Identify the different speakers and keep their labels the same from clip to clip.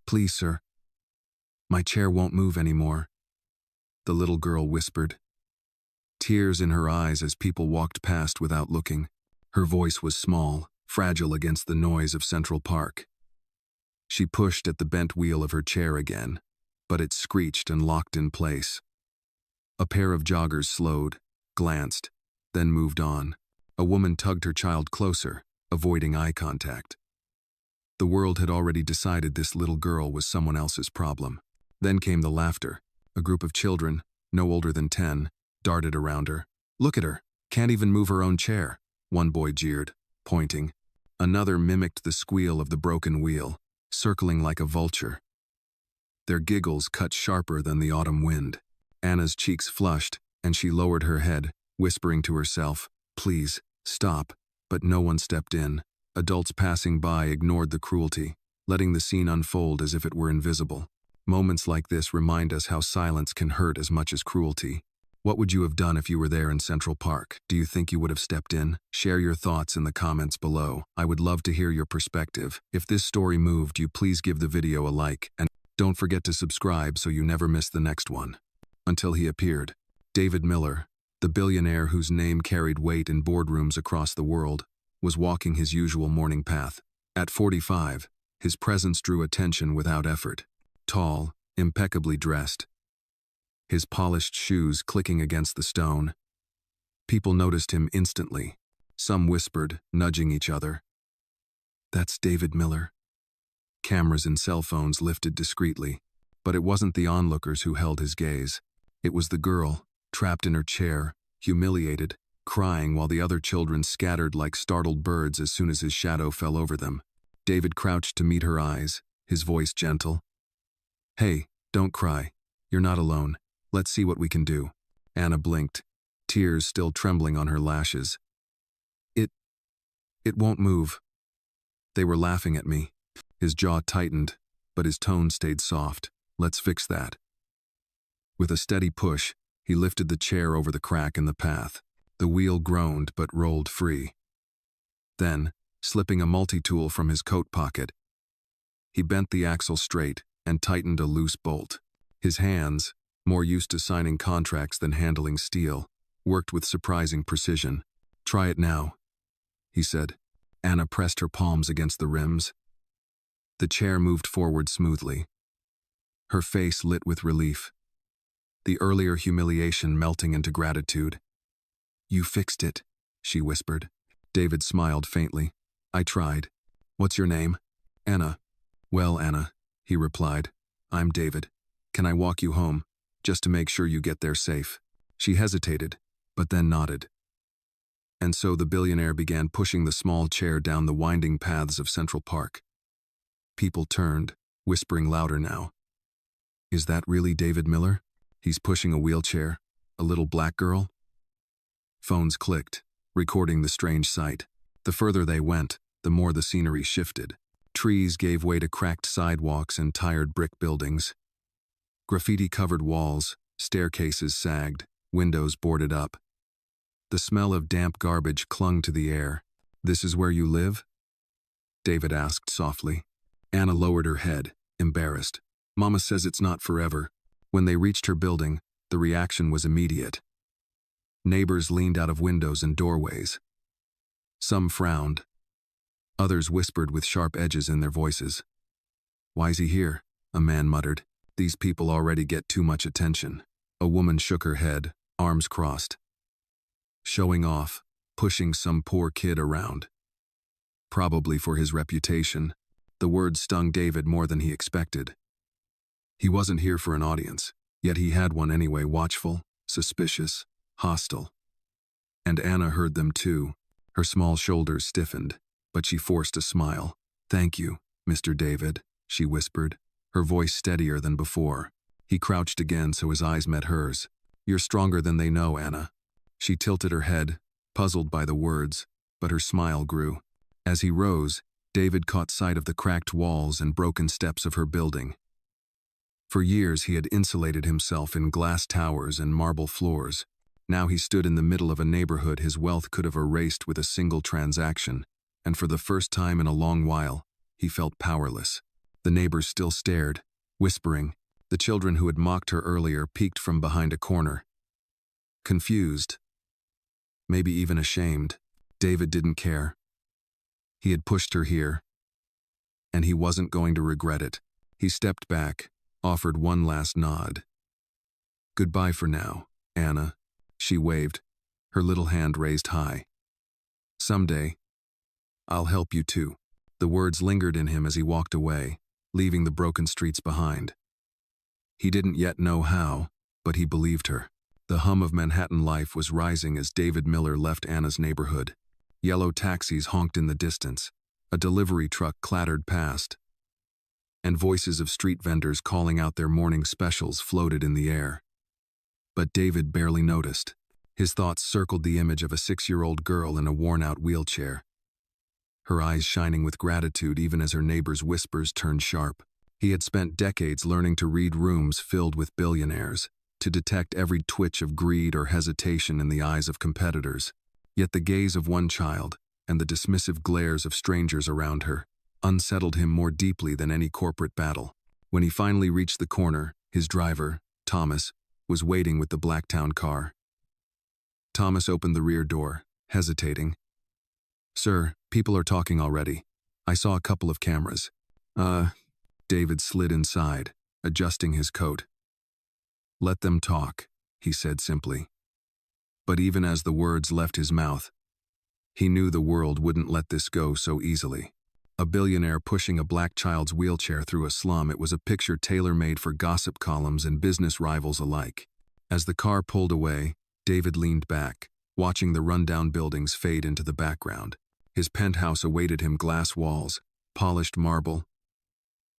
Speaker 1: Please, sir. My chair won't move anymore, the little girl whispered, tears in her eyes as people walked past without looking. Her voice was small, fragile against the noise of Central Park. She pushed at the bent wheel of her chair again, but it screeched and locked in place. A pair of joggers slowed, glanced, then moved on. A woman tugged her child closer, avoiding eye contact. The world had already decided this little girl was someone else's problem. Then came the laughter. A group of children, no older than 10, darted around her. Look at her, can't even move her own chair, one boy jeered, pointing. Another mimicked the squeal of the broken wheel, circling like a vulture. Their giggles cut sharper than the autumn wind. Anna's cheeks flushed, and she lowered her head, whispering to herself, "Please, stop," but no one stepped in. Adults passing by ignored the cruelty, letting the scene unfold as if it were invisible. Moments like this remind us how silence can hurt as much as cruelty. What would you have done if you were there in Central Park? Do you think you would have stepped in? Share your thoughts in the comments below. I would love to hear your perspective. If this story moved you, please give the video a like, and don't forget to subscribe so you never miss the next one. Until he appeared. David Miller, the billionaire whose name carried weight in boardrooms across the world, was walking his usual morning path. At 45, his presence drew attention without effort. Tall, impeccably dressed, his polished shoes clicking against the stone. People noticed him instantly. Some whispered, nudging each other. "That's David Miller." Cameras and cell phones lifted discreetly, but it wasn't the onlookers who held his gaze. It was the girl, trapped in her chair, humiliated, crying while the other children scattered like startled birds as soon as his shadow fell over them. David crouched to meet her eyes, his voice gentle. "Hey, don't cry. You're not alone. Let's see what we can do." Anna blinked, tears still trembling on her lashes. It won't move." They were laughing at me. His jaw tightened, but his tone stayed soft. "Let's fix that." With a steady push, he lifted the chair over the crack in the path. The wheel groaned but rolled free. Then, slipping a multi-tool from his coat pocket, he bent the axle straight and tightened a loose bolt. His hands, more used to signing contracts than handling steel, worked with surprising precision. "Try it now," he said. Anna pressed her palms against the rims. The chair moved forward smoothly. Her face lit with relief, the earlier humiliation melting into gratitude. "You fixed it," she whispered. David smiled faintly. "I tried. What's your name?" "Anna." "Well, Anna," he replied, "I'm David. Can I walk you home, just to make sure you get there safe?" She hesitated, but then nodded. And so the billionaire began pushing the small chair down the winding paths of Central Park. People turned, whispering louder now. "Is that really David Miller? He's pushing a wheelchair, a little black girl?" Phones clicked, recording the strange sight. The further they went, the more the scenery shifted. Trees gave way to cracked sidewalks and tired brick buildings. Graffiti-covered walls, staircases sagged, windows boarded up. The smell of damp garbage clung to the air. "This is where you live?" David asked softly. Anna lowered her head, embarrassed. "Mama says it's not forever." When they reached her building, the reaction was immediate. Neighbors leaned out of windows and doorways. Some frowned. Others whispered with sharp edges in their voices. "Why's he here?" a man muttered. "These people already get too much attention." A woman shook her head, arms crossed. "Showing off, pushing some poor kid around." Probably for his reputation. The words stung David more than he expected. He wasn't here for an audience, yet he had one anyway, watchful, suspicious, hostile. And Anna heard them too. Her small shoulders stiffened, but she forced a smile. "Thank you, Mr. David," she whispered, her voice steadier than before. He crouched again so his eyes met hers. "You're stronger than they know, Anna." She tilted her head, puzzled by the words, but her smile grew. As he rose, David caught sight of the cracked walls and broken steps of her building. For years he had insulated himself in glass towers and marble floors. Now he stood in the middle of a neighborhood his wealth could have erased with a single transaction, and for the first time in a long while, he felt powerless. The neighbors still stared, whispering. The children who had mocked her earlier peeked from behind a corner. Confused, maybe even ashamed, David didn't care. He had pushed her here, and he wasn't going to regret it. He stepped back, offered one last nod. "Goodbye for now, Anna," she waved, her little hand raised high. "Someday, I'll help you too." The words lingered in him as he walked away, leaving the broken streets behind. He didn't yet know how, but he believed her. The hum of Manhattan life was rising as David Miller left Anna's neighborhood. Yellow taxis honked in the distance. A delivery truck clattered past, and voices of street vendors calling out their morning specials floated in the air. But David barely noticed. His thoughts circled the image of a 6-year-old girl in a worn-out wheelchair, her eyes shining with gratitude even as her neighbors' whispers turned sharp. He had spent decades learning to read rooms filled with billionaires, to detect every twitch of greed or hesitation in the eyes of competitors. Yet the gaze of one child, and the dismissive glares of strangers around her, unsettled him more deeply than any corporate battle. When he finally reached the corner, his driver, Thomas, was waiting with the Blacktown car. Thomas opened the rear door, hesitating. "Sir, people are talking already. I saw a couple of cameras." David slid inside, adjusting his coat. "Let them talk," he said simply. But even as the words left his mouth, he knew the world wouldn't let this go so easily. A billionaire pushing a black child's wheelchair through a slum, it was a picture tailor-made for gossip columns and business rivals alike. As the car pulled away, David leaned back, watching the rundown buildings fade into the background. His penthouse awaited him, glass walls, polished marble,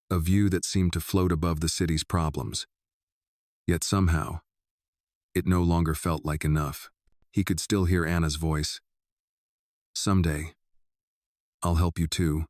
Speaker 1: a view that seemed to float above the city's problems. Yet somehow, it no longer felt like enough. He could still hear Anna's voice. "Someday, I'll help you too."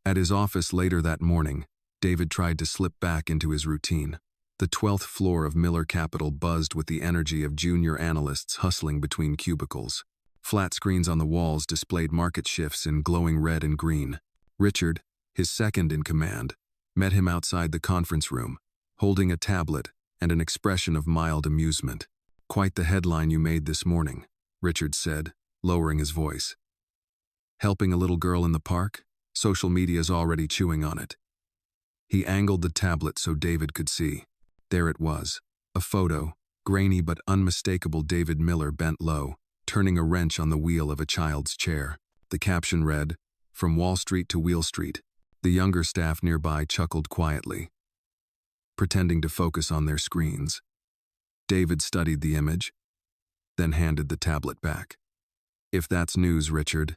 Speaker 1: At his office later that morning, David tried to slip back into his routine. The 12th floor of Miller Capital buzzed with the energy of junior analysts hustling between cubicles. Flat screens on the walls displayed market shifts in glowing red and green. Richard, his second in command, met him outside the conference room, holding a tablet and an expression of mild amusement. "Quite the headline you made this morning," Richard said, lowering his voice. "Helping a little girl in the park? Social media's already chewing on it." He angled the tablet so David could see. There it was, a photo, grainy but unmistakable. David Miller bent low, turning a wrench on the wheel of a child's chair. The caption read, "From Wall Street to Wheel Street." The younger staff nearby chuckled quietly, pretending to focus on their screens. David studied the image, then handed the tablet back. "If that's news, Richard,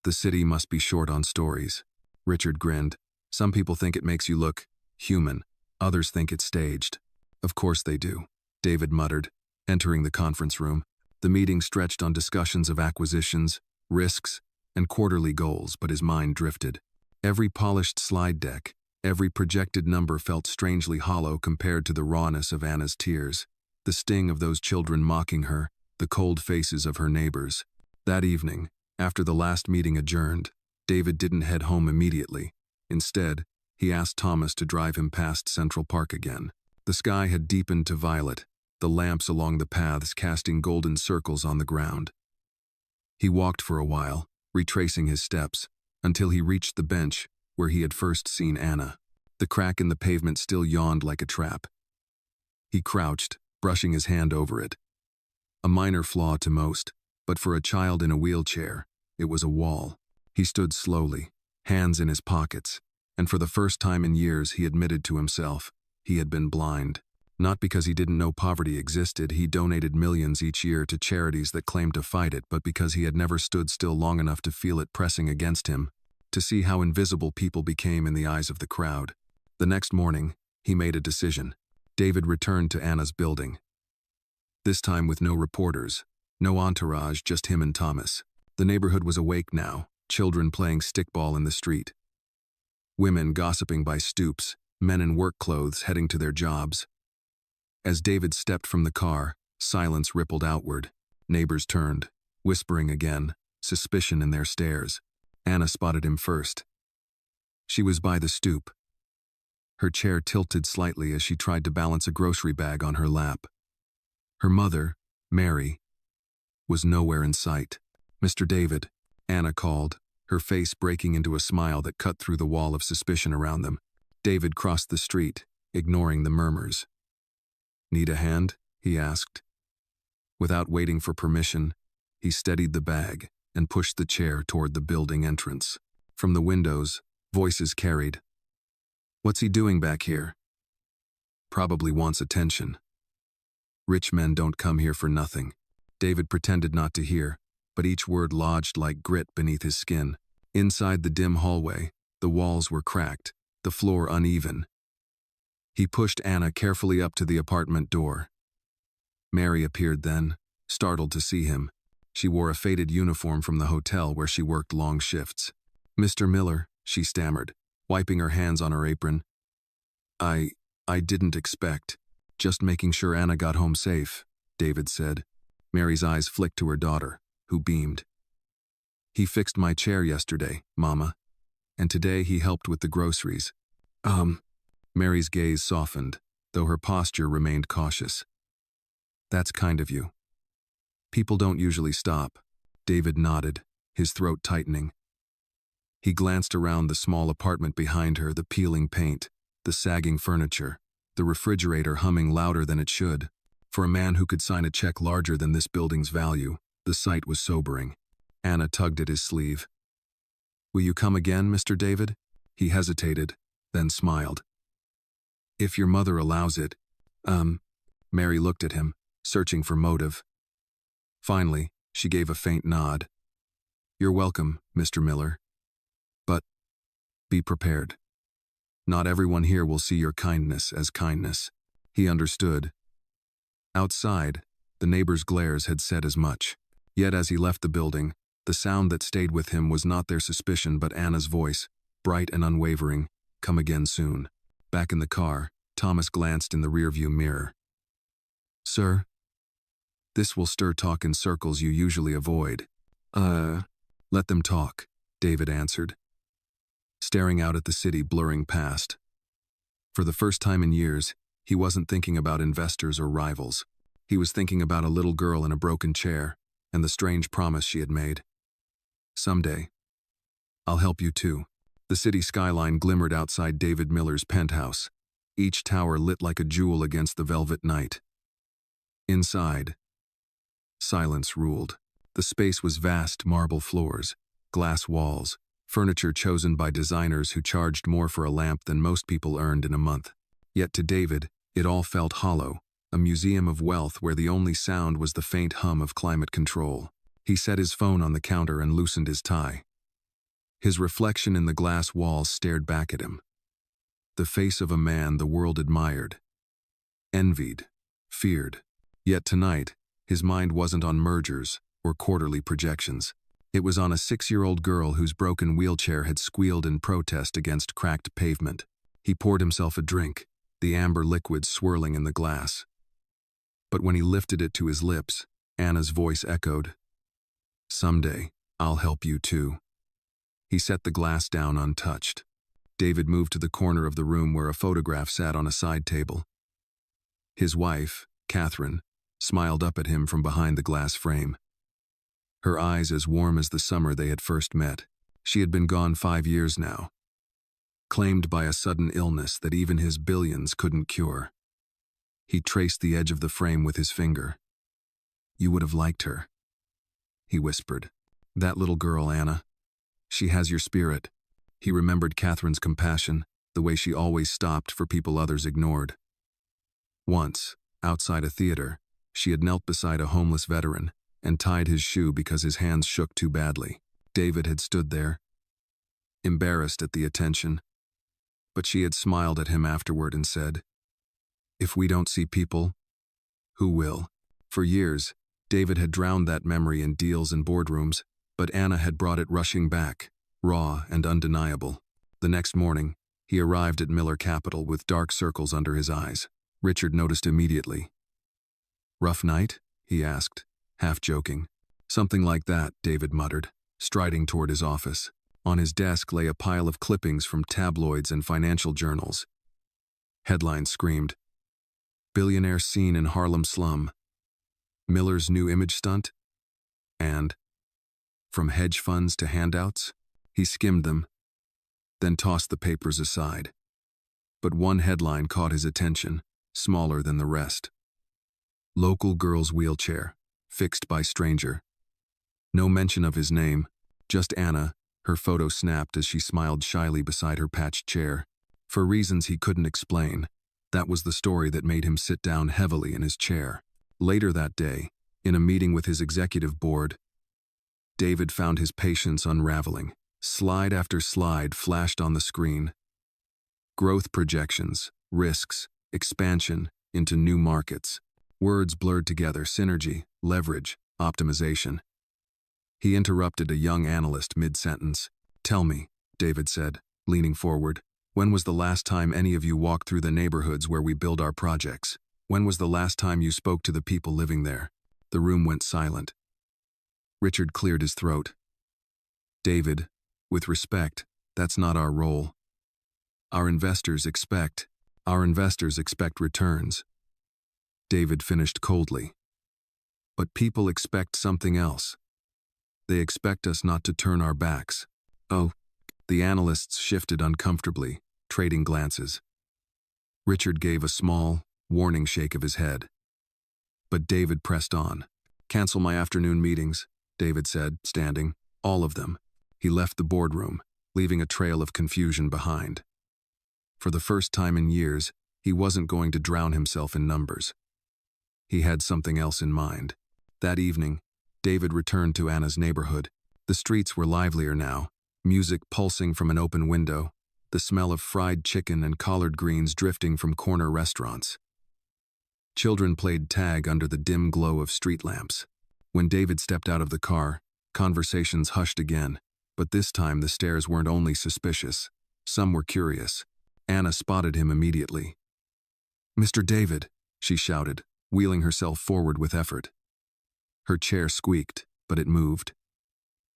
Speaker 1: the city must be short on stories." Richard grinned. "Some people think it makes you look human. Others think it's staged." "Of course they do," David muttered, entering the conference room. The meeting stretched on discussions of acquisitions, risks, and quarterly goals, but his mind drifted. Every polished slide deck, every projected number felt strangely hollow compared to the rawness of Anna's tears, the sting of those children mocking her, the cold faces of her neighbors. That evening, after the last meeting adjourned, David didn't head home immediately. Instead, he asked Thomas to drive him past Central Park again. The sky had deepened to violet, the lamps along the paths casting golden circles on the ground. He walked for a while, retracing his steps, until he reached the bench where he had first seen Anna. The crack in the pavement still yawned like a trap. He crouched, brushing his hand over it. A minor flaw to most, but for a child in a wheelchair, it was a wall. He stood slowly, hands in his pockets, and for the first time in years he admitted to himself he had been blind. Not because he didn't know poverty existed, he donated millions each year to charities that claimed to fight it, but because he had never stood still long enough to feel it pressing against him, to see how invisible people became in the eyes of the crowd. The next morning, he made a decision. David returned to Anna's building. This time with no reporters, no entourage, just him and Thomas. The neighborhood was awake now, children playing stickball in the street, women gossiping by stoops, men in work clothes heading to their jobs. As David stepped from the car, silence rippled outward. Neighbors turned, whispering again, suspicion in their stares. Anna spotted him first. She was by the stoop, Her chair tilted slightly as she tried to balance a grocery bag on her lap. Her mother, Mary, was nowhere in sight. "Mr. David," Anna called, her face breaking into a smile that cut through the wall of suspicion around them. David crossed the street, ignoring the murmurs. "Need a hand?" he asked. Without waiting for permission, he steadied the bag and pushed the chair toward the building entrance. From the windows, voices carried. "What's he doing back here?" "Probably wants attention. Rich men don't come here for nothing." David pretended not to hear, but each word lodged like grit beneath his skin. Inside the dim hallway, the walls were cracked, the floor uneven. He pushed Anna carefully up to the apartment door. Mary appeared then, startled to see him. She wore a faded uniform from the hotel where she worked long shifts. "Mr. Miller," she stammered, wiping her hands on her apron. I didn't expect. Just making sure Anna got home safe," David said. Mary's eyes flicked to her daughter, who beamed. "He fixed my chair yesterday, Mama, and today he helped with the groceries." Mary's gaze softened, though her posture remained cautious. "That's kind of you. People don't usually stop." David nodded, his throat tightening. He glanced around the small apartment behind her, the peeling paint, the sagging furniture, the refrigerator humming louder than it should. For a man who could sign a check larger than this building's value, the sight was sobering. Anna tugged at his sleeve. "Will you come again, Mr. David?" He hesitated, then smiled. "If your mother allows it." Mary looked at him, searching for motive. Finally, she gave a faint nod. "You're welcome, Mr. Miller. But be prepared. Not everyone here will see your kindness as kindness." He understood. Outside, the neighbors' glares had said as much. Yet as he left the building, the sound that stayed with him was not their suspicion but Anna's voice, bright and unwavering, "Come again soon." Back in the car, Thomas glanced in the rearview mirror. "Sir? This will stir talk in circles you usually avoid." Let them talk," David answered, staring out at the city blurring past. For the first time in years, he wasn't thinking about investors or rivals. He was thinking about a little girl in a broken chair and the strange promise she had made. "Someday, I'll help you too." The city skyline glimmered outside David Miller's penthouse, each tower lit like a jewel against the velvet night. Inside, silence ruled. The space was vast marble floors, glass walls, furniture chosen by designers who charged more for a lamp than most people earned in a month. Yet to David, it all felt hollow, a museum of wealth where the only sound was the faint hum of climate control. He set his phone on the counter and loosened his tie. His reflection in the glass walls stared back at him. The face of a man the world admired, envied, feared. Yet tonight, his mind wasn't on mergers or quarterly projections. It was on a 6-year-old girl whose broken wheelchair had squealed in protest against cracked pavement. He poured himself a drink, the amber liquid swirling in the glass. But when he lifted it to his lips, Anna's voice echoed, "Someday, I'll help you too." He set the glass down untouched. David moved to the corner of the room where a photograph sat on a side table. His wife, Catherine, smiled up at him from behind the glass frame. Her eyes as warm as the summer they had first met. She had been gone 5 years now, claimed by a sudden illness that even his billions couldn't cure. He traced the edge of the frame with his finger. "You would have liked her," he whispered. "That little girl, Anna. She has your spirit." He remembered Catherine's compassion, the way she always stopped for people others ignored. Once, outside a theater, she had knelt beside a homeless veteran and tied his shoe because his hands shook too badly. David had stood there, embarrassed at the attention, but she had smiled at him afterward and said, "If we don't see people, who will?" For years, David had drowned that memory in deals and boardrooms, but Anna had brought it rushing back, raw and undeniable. The next morning, he arrived at Miller Capital with dark circles under his eyes. Richard noticed immediately. "Rough night?" he asked, half joking. "Something like that," David muttered, striding toward his office. On his desk lay a pile of clippings from tabloids and financial journals, Headline screamed, "Billionaire seen in Harlem slum. Miller's new image stunt?" And, from hedge funds to handouts, he skimmed them, then tossed the papers aside. But one headline caught his attention, smaller than the rest. "Local girl's wheelchair, fixed by stranger." No mention of his name, just Anna, her photo snapped as she smiled shyly beside her patched chair. For reasons he couldn't explain, that was the story that made him sit down heavily in his chair. Later that day, in a meeting with his executive board, David found his patience unraveling. Slide after slide flashed on the screen. Growth projections, risks, expansion into new markets. Words blurred together: synergy, leverage, optimization. He interrupted a young analyst mid-sentence. "Tell me," David said, leaning forward, "when was the last time any of you walked through the neighborhoods where we build our projects? When was the last time you spoke to the people living there?" The room went silent. Richard cleared his throat. "David, with respect, that's not our role. Our investors expect returns." David finished coldly. "But people expect something else. They expect us not to turn our backs." "Oh." The analysts shifted uncomfortably, trading glances. Richard gave a small, warning shake of his head. But David pressed on. "Cancel my afternoon meetings," David said, standing. "All of them." He left the boardroom, leaving a trail of confusion behind. For the first time in years, he wasn't going to drown himself in numbers. He had something else in mind. That evening, David returned to Anna's neighborhood. The streets were livelier now, music pulsing from an open window, the smell of fried chicken and collard greens drifting from corner restaurants. Children played tag under the dim glow of street lamps. When David stepped out of the car, conversations hushed again, but this time the stares weren't only suspicious. Some were curious. Anna spotted him immediately. "Mr. David," she shouted, wheeling herself forward with effort. Her chair squeaked, but it moved.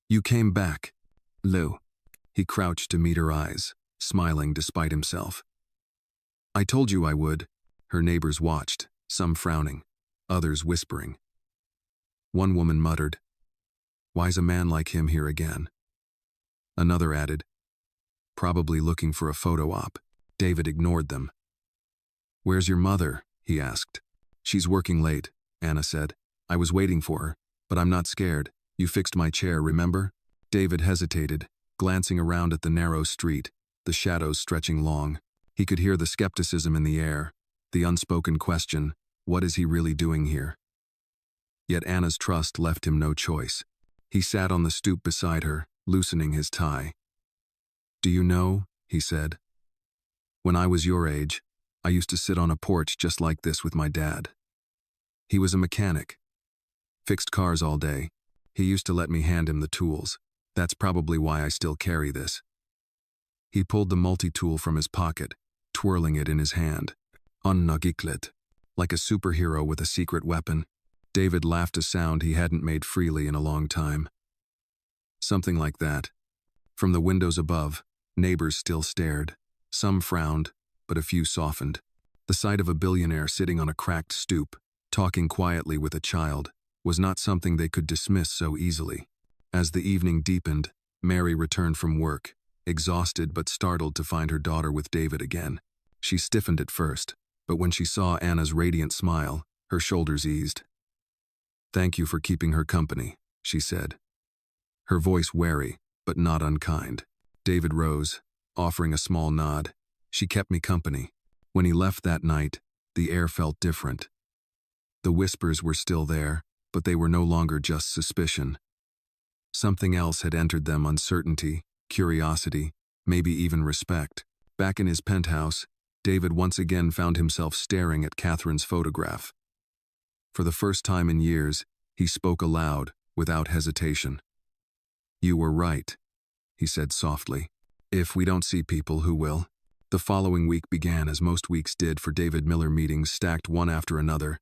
Speaker 1: "You came back, Lou." He crouched to meet her eyes, smiling despite himself. "I told you I would." Her neighbors watched, some frowning, others whispering. One woman muttered, "Why's a man like him here again?" Another added, "Probably looking for a photo op." David ignored them. "Where's your mother?" he asked. "She's working late," Anna said. "I was waiting for her, but I'm not scared. You fixed my chair, remember?" David hesitated, glancing around at the narrow street, the shadows stretching long. He could hear the skepticism in the air, the unspoken question, what is he really doing here? Yet Anna's trust left him no choice. He sat on the stoop beside her, loosening his tie. "Do you know," he said, "when I was your age, I used to sit on a porch just like this with my dad. He was a mechanic. Fixed cars all day. He used to let me hand him the tools. That's probably why I still carry this." He pulled the multi-tool from his pocket, twirling it in his hand. Unnagiklet, like a superhero with a secret weapon. David laughed a sound he hadn't made freely in a long time. Something like that. From the windows above, neighbors still stared. Some frowned, but a few softened. The sight of a billionaire sitting on a cracked stoop, talking quietly with a child, was not something they could dismiss so easily. As the evening deepened, Mary returned from work, exhausted but startled to find her daughter with David again. She stiffened at first, but when she saw Anna's radiant smile, her shoulders eased. "Thank you for keeping her company," she said. Her voice wary, but not unkind. David rose, offering a small nod. "She kept me company." When he left that night, the air felt different. The whispers were still there, but they were no longer just suspicion. Something else had entered them: uncertainty, curiosity, maybe even respect. Back in his penthouse, David once again found himself staring at Catherine's photograph. For the first time in years, he spoke aloud, without hesitation. "You were right," he said softly. "If we don't see people, who will?" The following week began as most weeks did for David Miller, meetings stacked one after another.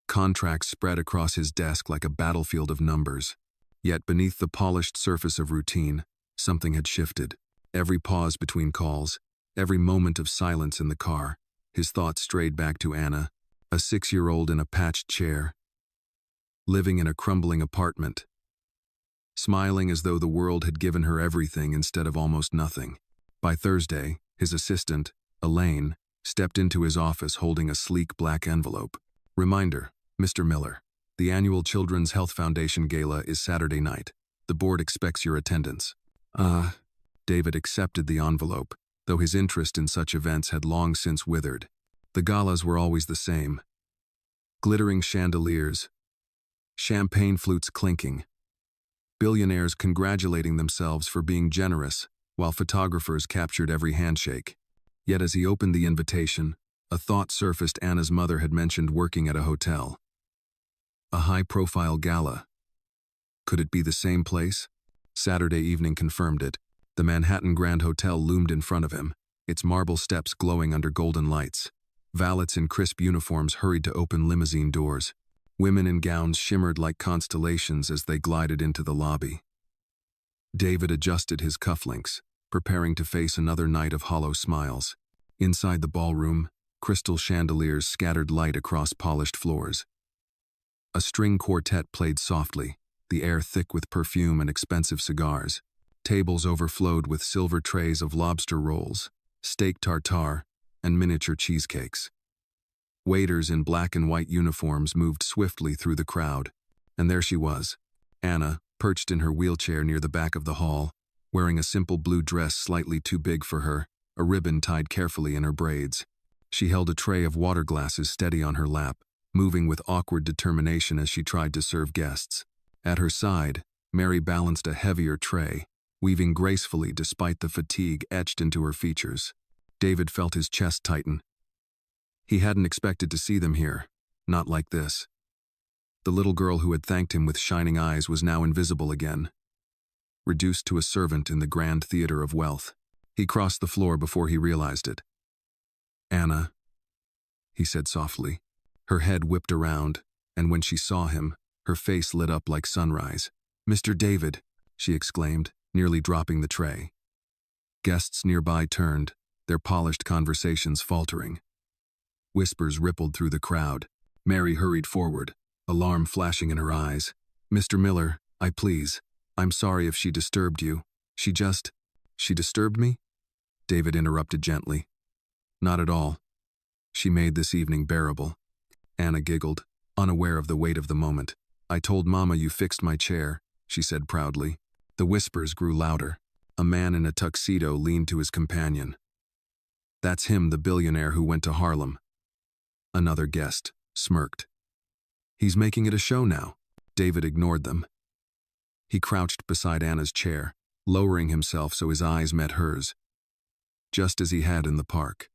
Speaker 1: Contracts spread across his desk like a battlefield of numbers. Yet beneath the polished surface of routine, something had shifted. Every pause between calls, every moment of silence in the car, His thoughts strayed back to Anna, a 6-year-old in a patched chair, living in a crumbling apartment, smiling as though the world had given her everything instead of almost nothing. By Thursday, his assistant, Elaine, stepped into his office holding a sleek black envelope. Reminder, Mr. Miller, the annual Children's Health Foundation Gala is Saturday night. The board expects your attendance. David accepted the envelope, though his interest in such events had long since withered. The galas were always the same. Glittering chandeliers, champagne flutes clinking, billionaires congratulating themselves for being generous, while photographers captured every handshake. Yet as he opened the invitation, a thought surfaced. Anna's mother had mentioned working at a hotel. A high-profile gala. Could it be the same place? Saturday evening confirmed it. The Manhattan Grand Hotel loomed in front of him, its marble steps glowing under golden lights. Valets in crisp uniforms hurried to open limousine doors. Women in gowns shimmered like constellations as they glided into the lobby. David adjusted his cufflinks, preparing to face another night of hollow smiles. Inside the ballroom, crystal chandeliers scattered light across polished floors. A string quartet played softly, the air thick with perfume and expensive cigars. Tables overflowed with silver trays of lobster rolls, steak tartare, and miniature cheesecakes. Waiters in black and white uniforms moved swiftly through the crowd, and there she was, Anna, perched in her wheelchair near the back of the hall, wearing a simple blue dress slightly too big for her, a ribbon tied carefully in her braids. She held a tray of water glasses steady on her lap, moving with awkward determination as she tried to serve guests. At her side, Mary balanced a heavier tray, weaving gracefully despite the fatigue etched into her features. David felt his chest tighten. He hadn't expected to see them here, not like this. The little girl who had thanked him with shining eyes was now invisible again, reduced to a servant in the grand theater of wealth. He crossed the floor before he realized it. "Anna," he said softly. Her head whipped around, and when she saw him, her face lit up like sunrise. "Mr. David," she exclaimed, nearly dropping the tray. Guests nearby turned, their polished conversations faltering. Whispers rippled through the crowd. Mary hurried forward, alarm flashing in her eyes. "Mr. Miller, I'm sorry if she disturbed you. She disturbed me?" David interrupted gently. "Not at all. She made this evening bearable." Anna giggled, unaware of the weight of the moment. "I told Mama you fixed my chair," she said proudly. The whispers grew louder. A man in a tuxedo leaned to his companion. "That's him, the billionaire who went to Harlem." Another guest smirked. "He's making it a show now." David ignored them. He crouched beside Anna's chair, lowering himself so his eyes met hers, just as he had in the park.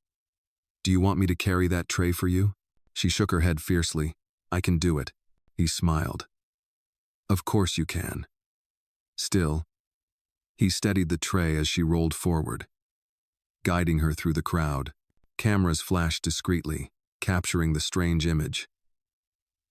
Speaker 1: "Do you want me to carry that tray for you?" She shook her head fiercely. "I can do it." He smiled. "Of course you can." Still, he steadied the tray as she rolled forward, guiding her through the crowd. Cameras flashed discreetly, capturing the strange image.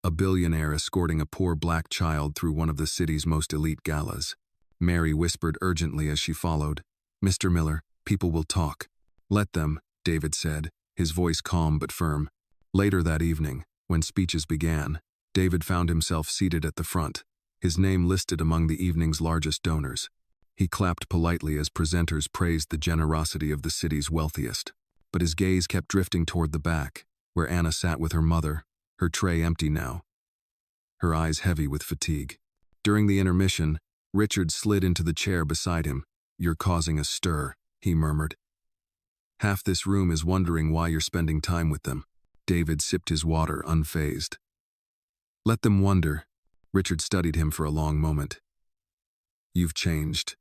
Speaker 1: A billionaire escorting a poor black child through one of the city's most elite galas. Mary whispered urgently as she followed. "Mr. Miller, people will talk." "Let them," David said, his voice calm but firm. Later that evening, when speeches began, David found himself seated at the front, his name listed among the evening's largest donors. He clapped politely as presenters praised the generosity of the city's wealthiest. But his gaze kept drifting toward the back, where Anna sat with her mother, her tray empty now, her eyes heavy with fatigue. During the intermission, Richard slid into the chair beside him. "You're causing a stir," he murmured. "Half this room is wondering why you're spending time with them." David sipped his water, unfazed. "Let them wonder." Richard studied him for a long moment. "You've changed."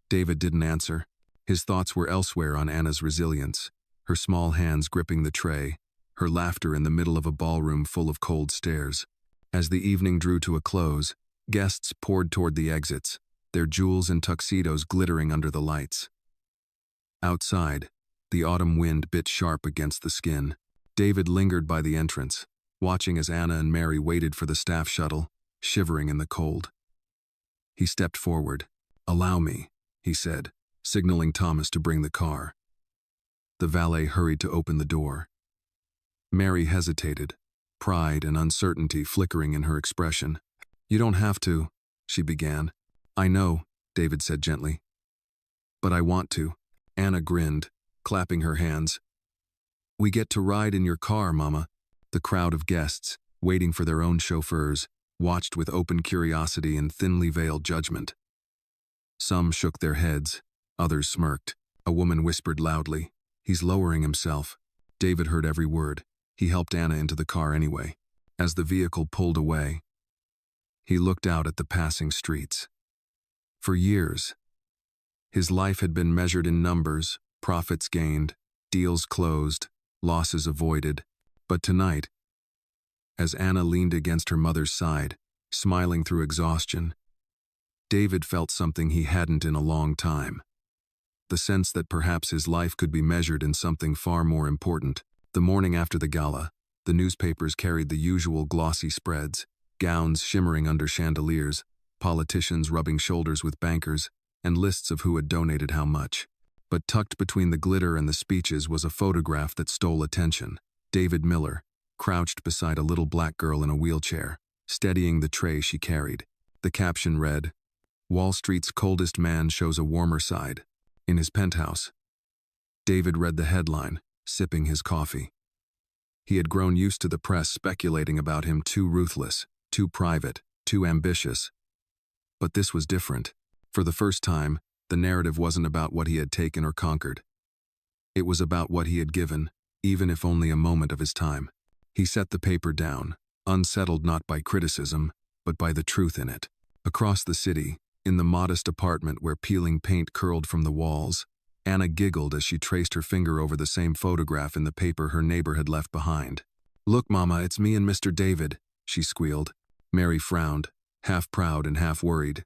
Speaker 1: David didn't answer. His thoughts were elsewhere on Anna's resilience, her small hands gripping the tray, her laughter in the middle of a ballroom full of cold stares. As the evening drew to a close, guests poured toward the exits, their jewels and tuxedos glittering under the lights. Outside, the autumn wind bit sharp against the skin. David lingered by the entrance, watching as Anna and Mary waited for the staff shuttle, shivering in the cold. He stepped forward. "Allow me," he said, signaling Thomas to bring the car. The valet hurried to open the door. Mary hesitated, pride and uncertainty flickering in her expression. "You don't have to," she began. "I know," David said gently. "But I want to." Anna grinned, clapping her hands. "We get to ride in your car, Mama." The crowd of guests, waiting for their own chauffeurs, watched with open curiosity and thinly veiled judgment. Some shook their heads, others smirked. A woman whispered loudly, "He's lowering himself." David heard every word. He helped Anna into the car anyway. As the vehicle pulled away, he looked out at the passing streets. For years, his life had been measured in numbers, profits gained, deals closed, losses avoided. But tonight, as Anna leaned against her mother's side, smiling through exhaustion, David felt something he hadn't in a long time. The sense that perhaps his life could be measured in something far more important. The morning after the gala, the newspapers carried the usual glossy spreads, gowns shimmering under chandeliers, politicians rubbing shoulders with bankers, and lists of who had donated how much. But tucked between the glitter and the speeches was a photograph that stole attention. David Miller, crouched beside a little black girl in a wheelchair, steadying the tray she carried. The caption read, "Wall Street's coldest man shows a warmer side." In his penthouse, David read the headline, sipping his coffee. He had grown used to the press speculating about him too ruthless, too private, too ambitious. But this was different. For the first time, the narrative wasn't about what he had taken or conquered. It was about what he had given, even if only a moment of his time. He set the paper down, unsettled not by criticism, but by the truth in it. Across the city, in the modest apartment where peeling paint curled from the walls, Anna giggled as she traced her finger over the same photograph in the paper her neighbor had left behind. "Look, Mama, it's me and Mr. David," she squealed. Mary frowned, half proud and half worried.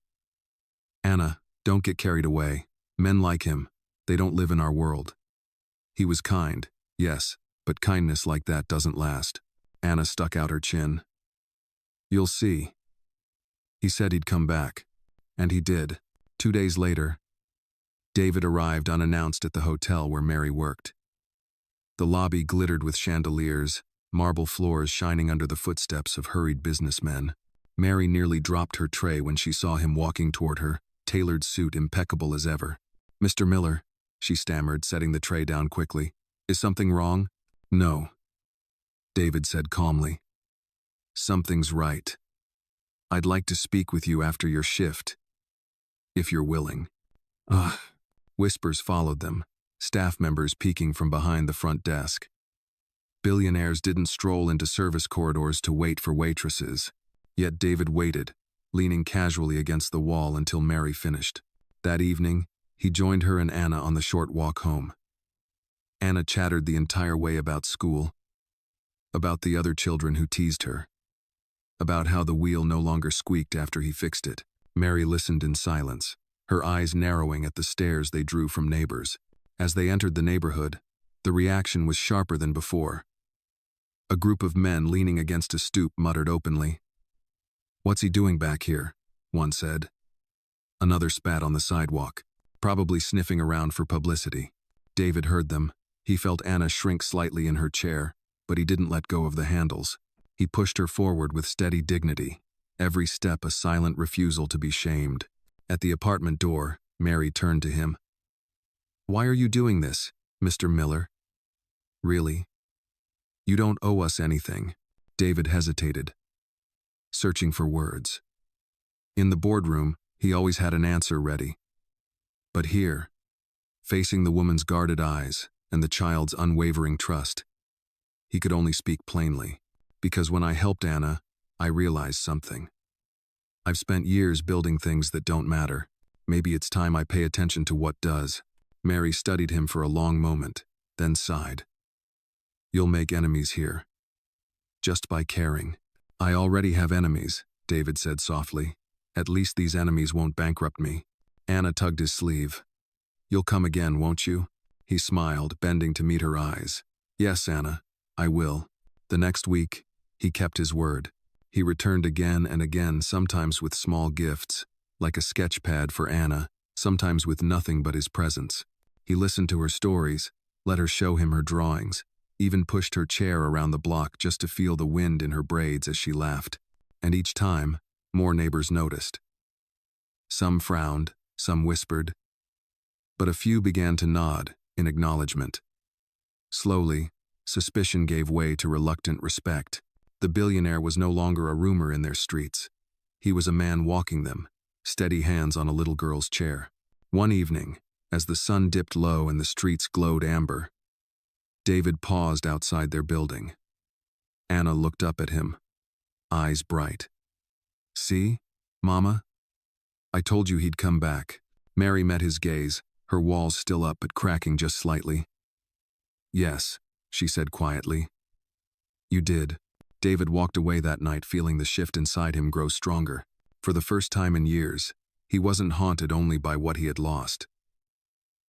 Speaker 1: "Anna, don't get carried away. Men like him, they don't live in our world. He was kind, yes, but kindness like that doesn't last." Anna stuck out her chin. "You'll see. He said he'd come back." And he did. 2 days later, David arrived unannounced at the hotel where Mary worked. The lobby glittered with chandeliers, marble floors shining under the footsteps of hurried businessmen. Mary nearly dropped her tray when she saw him walking toward her, tailored suit impeccable as ever. "Mr. Miller," she stammered, setting the tray down quickly. "Is something wrong?" "No," David said calmly. "Something's right. I'd like to speak with you after your shift, if you're willing." "Ugh." Whispers followed them, staff members peeking from behind the front desk. Billionaires didn't stroll into service corridors to wait for waitresses. Yet David waited, leaning casually against the wall until Mary finished. That evening, he joined her and Anna on the short walk home. Anna chattered the entire way about school, about the other children who teased her, about how the wheel no longer squeaked after he fixed it. Mary listened in silence, her eyes narrowing at the stares they drew from neighbors. As they entered the neighborhood, the reaction was sharper than before. A group of men leaning against a stoop muttered openly. "What's he doing back here?" one said. Another spat on the sidewalk, probably sniffing around for publicity. David heard them. He felt Anna shrink slightly in her chair, but he didn't let go of the handles. He pushed her forward with steady dignity, every step a silent refusal to be shamed. At the apartment door, Mary turned to him. "Why are you doing this, Mr. Miller?" "Really? You don't owe us anything." David hesitated, searching for words. In the boardroom, he always had an answer ready. But here, facing the woman's guarded eyes and the child's unwavering trust, he could only speak plainly. "Because when I helped Anna, I realized something. I've spent years building things that don't matter. Maybe it's time I pay attention to what does." Mary studied him for a long moment, then sighed. "You'll make enemies here, just by caring." "I already have enemies," David said softly. "At least these enemies won't bankrupt me." Anna tugged his sleeve. "You'll come again, won't you?" He smiled, bending to meet her eyes. "Yes, Anna, I will." The next week, he kept his word. He returned again and again, sometimes with small gifts, like a sketch pad for Anna, sometimes with nothing but his presence. He listened to her stories, let her show him her drawings, even pushed her chair around the block just to feel the wind in her braids as she laughed. And each time, more neighbors noticed. Some frowned, some whispered, but a few began to nod in acknowledgement. Slowly, suspicion gave way to reluctant respect. The billionaire was no longer a rumor in their streets. He was a man walking them, steady hands on a little girl's chair. One evening, as the sun dipped low and the streets glowed amber, David paused outside their building. Anna looked up at him, eyes bright. "See, Mama? I told you he'd come back." Mary met his gaze, her walls still up but cracking just slightly. "Yes," she said quietly. "You did." David walked away that night feeling the shift inside him grow stronger. For the first time in years, he wasn't haunted only by what he had lost.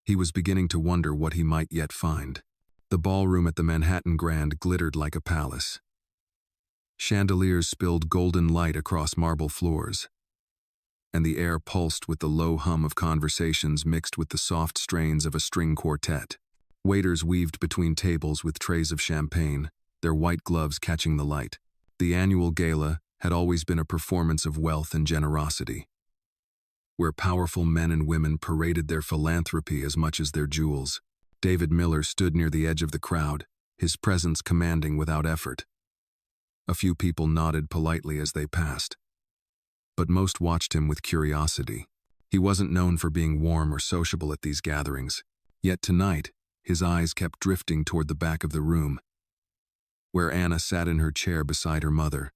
Speaker 1: He was beginning to wonder what he might yet find. The ballroom at the Manhattan Grand glittered like a palace. Chandeliers spilled golden light across marble floors, and the air pulsed with the low hum of conversations mixed with the soft strains of a string quartet. Waiters weaved between tables with trays of champagne, their white gloves catching the light. The annual gala had always been a performance of wealth and generosity, where powerful men and women paraded their philanthropy as much as their jewels. David Miller stood near the edge of the crowd, his presence commanding without effort. A few people nodded politely as they passed, but most watched him with curiosity. He wasn't known for being warm or sociable at these gatherings, yet tonight, his eyes kept drifting toward the back of the room, where Anna sat in her chair beside her mother,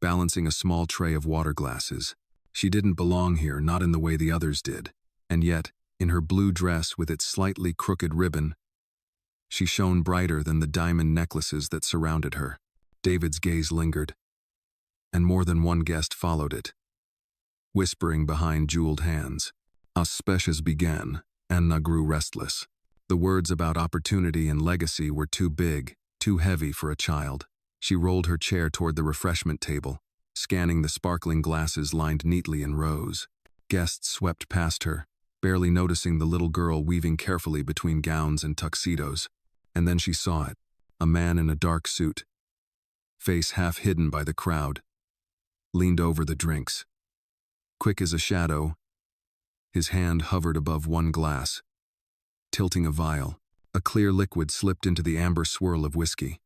Speaker 1: balancing a small tray of water glasses. She didn't belong here, not in the way the others did, and yet, in her blue dress with its slightly crooked ribbon, she shone brighter than the diamond necklaces that surrounded her. David's gaze lingered, and more than one guest followed it, whispering behind jeweled hands. Auspicious began. Anna grew restless. The words about opportunity and legacy were too big, too heavy for a child. She rolled her chair toward the refreshment table, scanning the sparkling glasses lined neatly in rows. Guests swept past her, barely noticing the little girl weaving carefully between gowns and tuxedos. And then she saw it, a man in a dark suit, face half hidden by the crowd, leaned over the drinks. Quick as a shadow, his hand hovered above one glass, tilting a vial. A clear liquid slipped into the amber swirl of whiskey.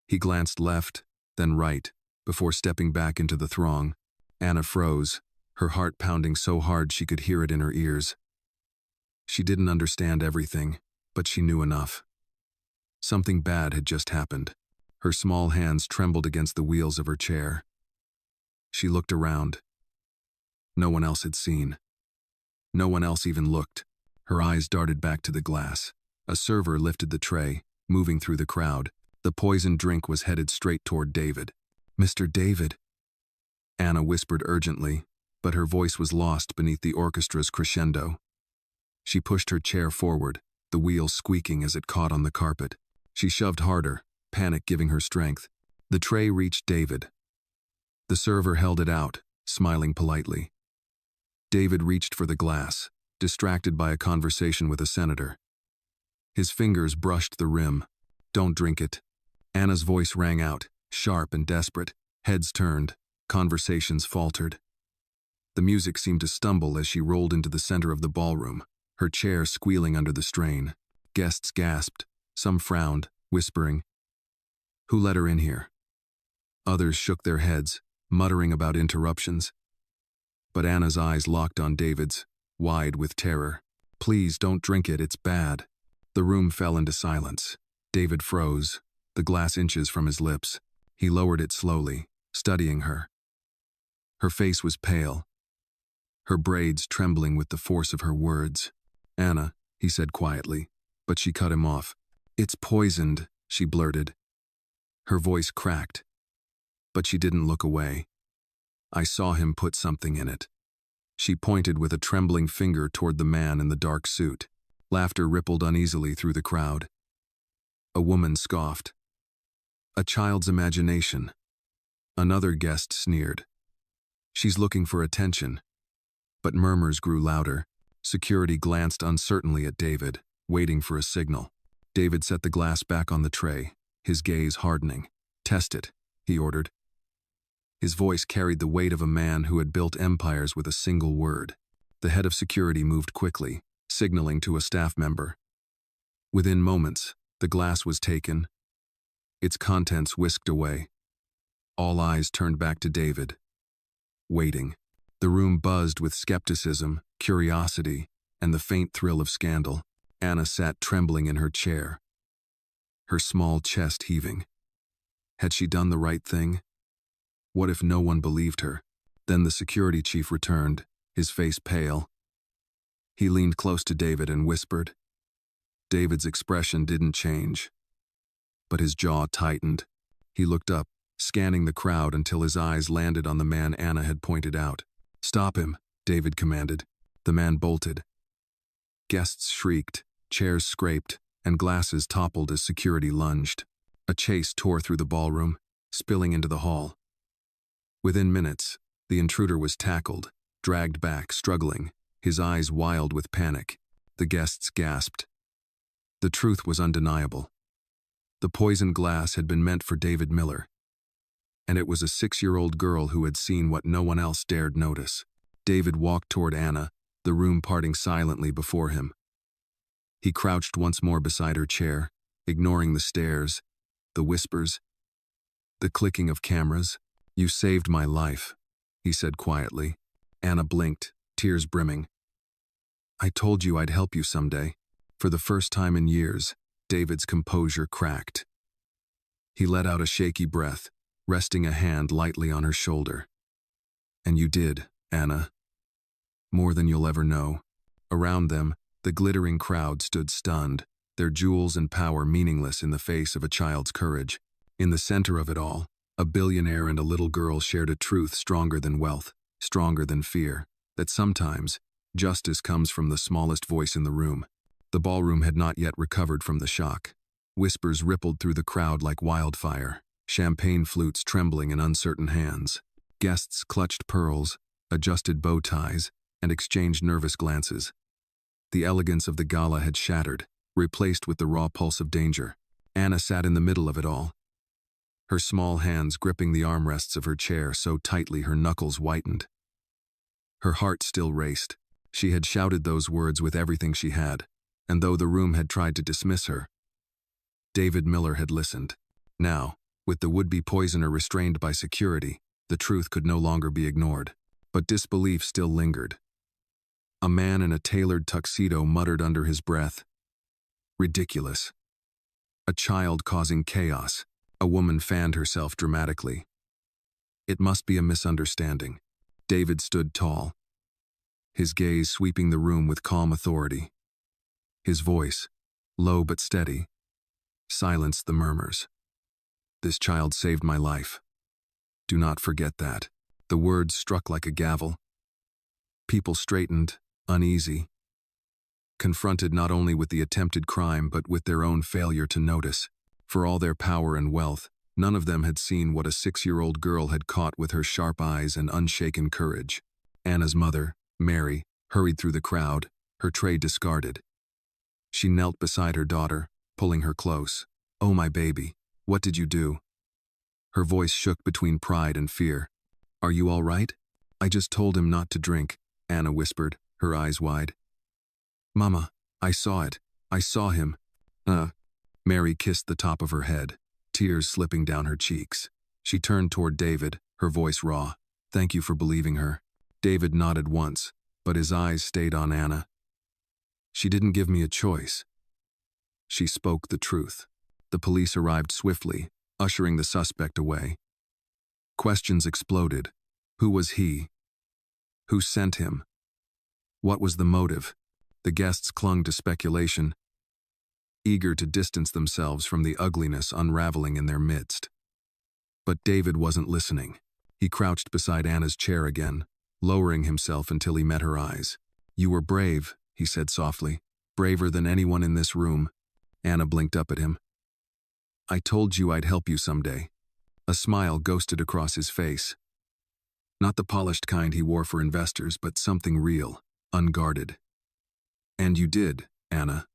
Speaker 1: He glanced left, then right, before stepping back into the throng. Anna froze, her heart pounding so hard she could hear it in her ears. She didn't understand everything, but she knew enough. Something bad had just happened. Her small hands trembled against the wheels of her chair. She looked around. No one else had seen. No one else even looked. Her eyes darted back to the glass. A server lifted the tray, moving through the crowd. The poisoned drink was headed straight toward David. "Mr. David," Anna whispered urgently, but her voice was lost beneath the orchestra's crescendo. She pushed her chair forward, the wheel squeaking as it caught on the carpet. She shoved harder, panic giving her strength. The tray reached David. The server held it out, smiling politely. David reached for the glass, distracted by a conversation with a senator. His fingers brushed the rim. "Don't drink it." Anna's voice rang out, sharp and desperate. Heads turned, conversations faltered. The music seemed to stumble as she rolled into the center of the ballroom, her chair squealing under the strain. Guests gasped, some frowned, whispering, "Who let her in here?" Others shook their heads, muttering about interruptions. But Anna's eyes locked on David's, wide with terror. "Please don't drink it, it's bad." The room fell into silence. David froze, the glass inches from his lips. He lowered it slowly, studying her. Her face was pale, her braids trembling with the force of her words. "Anna," he said quietly, but she cut him off. "It's poisoned," she blurted. Her voice cracked, but she didn't look away. "I saw him put something in it." She pointed with a trembling finger toward the man in the dark suit. Laughter rippled uneasily through the crowd. A woman scoffed. "A child's imagination." Another guest sneered. "She's looking for attention." But murmurs grew louder. Security glanced uncertainly at David, waiting for a signal. David set the glass back on the tray, his gaze hardening. "Test it," he ordered. His voice carried the weight of a man who had built empires with a single word. The head of security moved quickly, signaling to a staff member. Within moments, the glass was taken, its contents whisked away. All eyes turned back to David, waiting. The room buzzed with skepticism, curiosity, and the faint thrill of scandal. Anna sat trembling in her chair, her small chest heaving. Had she done the right thing? What if no one believed her? Then the security chief returned, his face pale. He leaned close to David and whispered. David's expression didn't change, but his jaw tightened. He looked up, scanning the crowd until his eyes landed on the man Anna had pointed out. "Stop him," David commanded. The man bolted. Guests shrieked, chairs scraped, and glasses toppled as security lunged. A chase tore through the ballroom, spilling into the hall. Within minutes, the intruder was tackled, dragged back, struggling, his eyes wild with panic. The guests gasped. The truth was undeniable. The poisoned glass had been meant for David Miller, and it was a 6-year-old girl who had seen what no one else dared notice. David walked toward Anna, the room parting silently before him. He crouched once more beside her chair, ignoring the stares, the whispers, the clicking of cameras. "You saved my life," he said quietly. Anna blinked, tears brimming. "I told you I'd help you someday." For the first time in years, David's composure cracked. He let out a shaky breath, resting a hand lightly on her shoulder. "And you did, Anna. More than you'll ever know." Around them, the glittering crowd stood stunned, their jewels and power meaningless in the face of a child's courage. In the center of it all, a billionaire and a little girl shared a truth stronger than wealth, stronger than fear, that sometimes justice comes from the smallest voice in the room. The ballroom had not yet recovered from the shock. Whispers rippled through the crowd like wildfire, champagne flutes trembling in uncertain hands. Guests clutched pearls, adjusted bow ties, and exchanged nervous glances. The elegance of the gala had shattered, replaced with the raw pulse of danger. Anna sat in the middle of it all, her small hands gripping the armrests of her chair so tightly her knuckles whitened. Her heart still raced. She had shouted those words with everything she had, and though the room had tried to dismiss her, David Miller had listened. Now, with the would-be poisoner restrained by security, the truth could no longer be ignored. But disbelief still lingered. A man in a tailored tuxedo muttered under his breath, "Ridiculous." A child causing chaos. A woman fanned herself dramatically. It must be a misunderstanding. David stood tall, his gaze sweeping the room with calm authority. His voice, low but steady, silenced the murmurs. "This child saved my life. Do not forget that." The words struck like a gavel. People straightened, uneasy, confronted not only with the attempted crime but with their own failure to notice. For all their power and wealth, none of them had seen what a 6-year-old girl had caught with her sharp eyes and unshaken courage. Anna's mother, Mary, hurried through the crowd, her tray discarded. She knelt beside her daughter, pulling her close. "Oh, my baby, what did you do?" Her voice shook between pride and fear. "Are you all right?" "I just told him not to drink," Anna whispered, her eyes wide. "Mama, I saw it. I saw him." Mary kissed the top of her head, tears slipping down her cheeks. She turned toward David, her voice raw. "Thank you for believing her." David nodded once, but his eyes stayed on Anna. "She didn't give me a choice." She spoke the truth. The police arrived swiftly, ushering the suspect away. Questions exploded. Who was he? Who sent him? What was the motive? The guests clung to speculation, eager to distance themselves from the ugliness unraveling in their midst. But David wasn't listening. He crouched beside Anna's chair again, lowering himself until he met her eyes. "You were brave," he said softly. "Braver than anyone in this room." Anna blinked up at him. "I told you I'd help you someday." A smile ghosted across his face. Not the polished kind he wore for investors, but something real, unguarded. "And you did, Anna.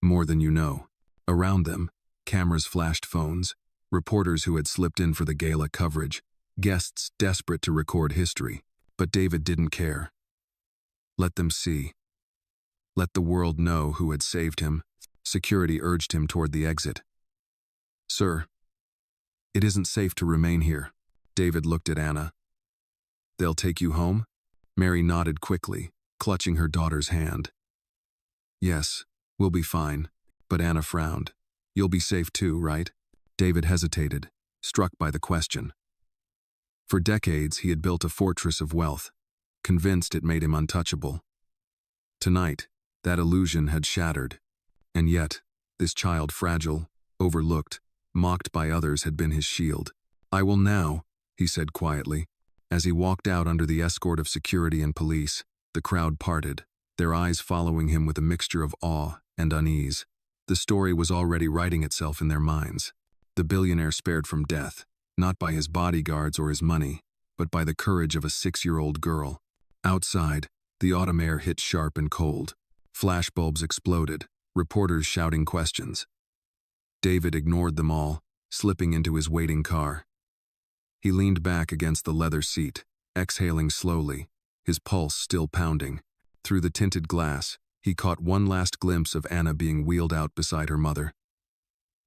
Speaker 1: More than you know." Around them, cameras flashed phones, reporters who had slipped in for the gala coverage, guests desperate to record history. But David didn't care. Let them see. Let the world know who had saved him. Security urged him toward the exit. "Sir, it isn't safe to remain here." David looked at Anna. "They'll take you home?" Mary nodded quickly, clutching her daughter's hand. "Yes, we'll be fine," but Anna frowned. "You'll be safe too, right?" David hesitated, struck by the question. For decades, he had built a fortress of wealth, convinced it made him untouchable. Tonight, that illusion had shattered, and yet, this child, fragile, overlooked, mocked by others, had been his shield. "I will now," he said quietly. As he walked out under the escort of security and police, the crowd parted, their eyes following him with a mixture of awe and unease. The story was already writing itself in their minds. The billionaire spared from death, not by his bodyguards or his money, but by the courage of a 6-year-old girl. Outside, the autumn air hit sharp and cold. Flashbulbs exploded, reporters shouting questions. David ignored them all, slipping into his waiting car. He leaned back against the leather seat, exhaling slowly, his pulse still pounding. Through the tinted glass, he caught one last glimpse of Anna being wheeled out beside her mother.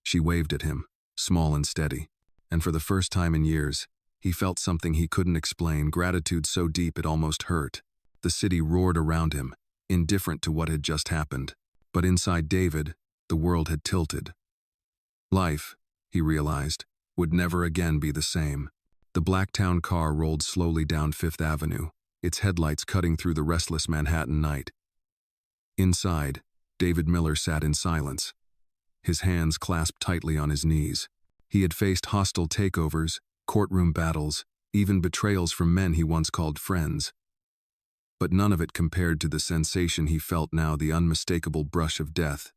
Speaker 1: She waved at him, small and steady, and for the first time in years, he felt something he couldn't explain, gratitude so deep it almost hurt. The city roared around him, indifferent to what had just happened. But inside David, the world had tilted. Life, he realized, would never again be the same. The Blacktown car rolled slowly down Fifth Avenue, its headlights cutting through the restless Manhattan night. Inside, David Miller sat in silence, his hands clasped tightly on his knees. He had faced hostile takeovers, courtroom battles, even betrayals from men he once called friends. But none of it compared to the sensation he felt now, the unmistakable brush of death,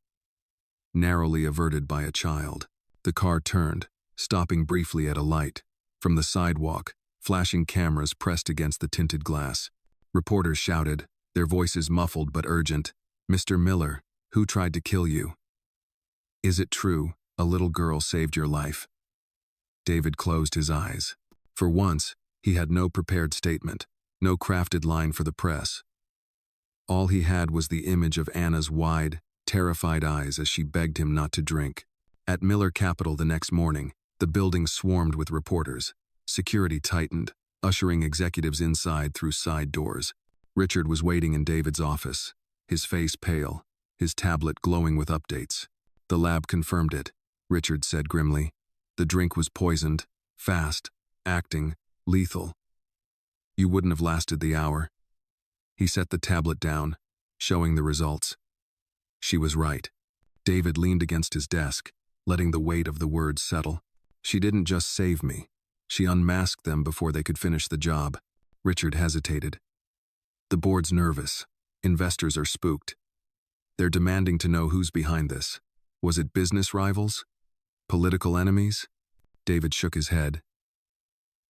Speaker 1: narrowly averted by a child. The car turned, stopping briefly at a light. From the sidewalk, flashing cameras pressed against the tinted glass. Reporters shouted, their voices muffled but urgent, "Mr. Miller, who tried to kill you? Is it true, a little girl saved your life?" David closed his eyes. For once, he had no prepared statement, no crafted line for the press. All he had was the image of Anna's wide, terrified eyes as she begged him not to drink. At Miller Capital the next morning, the building swarmed with reporters. Security tightened, ushering executives inside through side doors. Richard was waiting in David's office, his face pale, his tablet glowing with updates. "The lab confirmed it," Richard said grimly. "The drink was poisoned, fast, acting, lethal. You wouldn't have lasted the hour." He set the tablet down, showing the results. She was right. David leaned against his desk, letting the weight of the words settle. "She didn't just save me. She unmasked them before they could finish the job." Richard hesitated. "The board's nervous. Investors are spooked. They're demanding to know who's behind this. Was it business rivals? Political enemies?" David shook his head.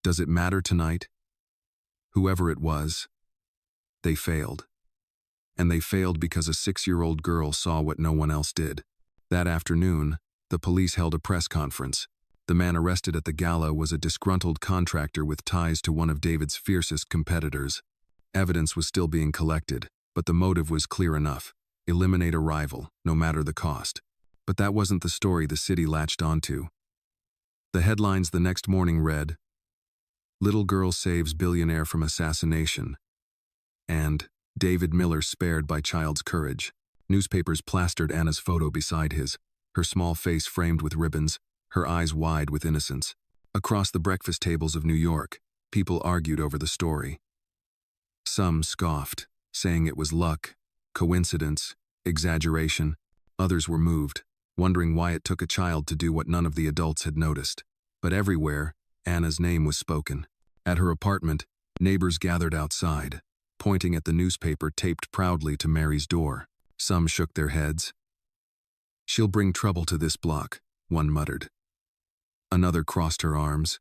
Speaker 1: "Does it matter tonight? Whoever it was, they failed. And they failed because a 6-year-old girl saw what no one else did." That afternoon, the police held a press conference. The man arrested at the gala was a disgruntled contractor with ties to one of David's fiercest competitors. Evidence was still being collected, but the motive was clear enough: eliminate a rival, no matter the cost. But that wasn't the story the city latched onto. The headlines the next morning read, "Little Girl Saves Billionaire from Assassination," and "David Miller Spared by Child's Courage." Newspapers plastered Anna's photo beside his, her small face framed with ribbons, her eyes wide with innocence. Across the breakfast tables of New York, people argued over the story. Some scoffed, saying it was luck, coincidence, exaggeration. Others were moved, wondering why it took a child to do what none of the adults had noticed. But everywhere, Anna's name was spoken. At her apartment, neighbors gathered outside, pointing at the newspaper taped proudly to Mary's door. Some shook their heads. "She'll bring trouble to this block," one muttered. Another crossed her arms.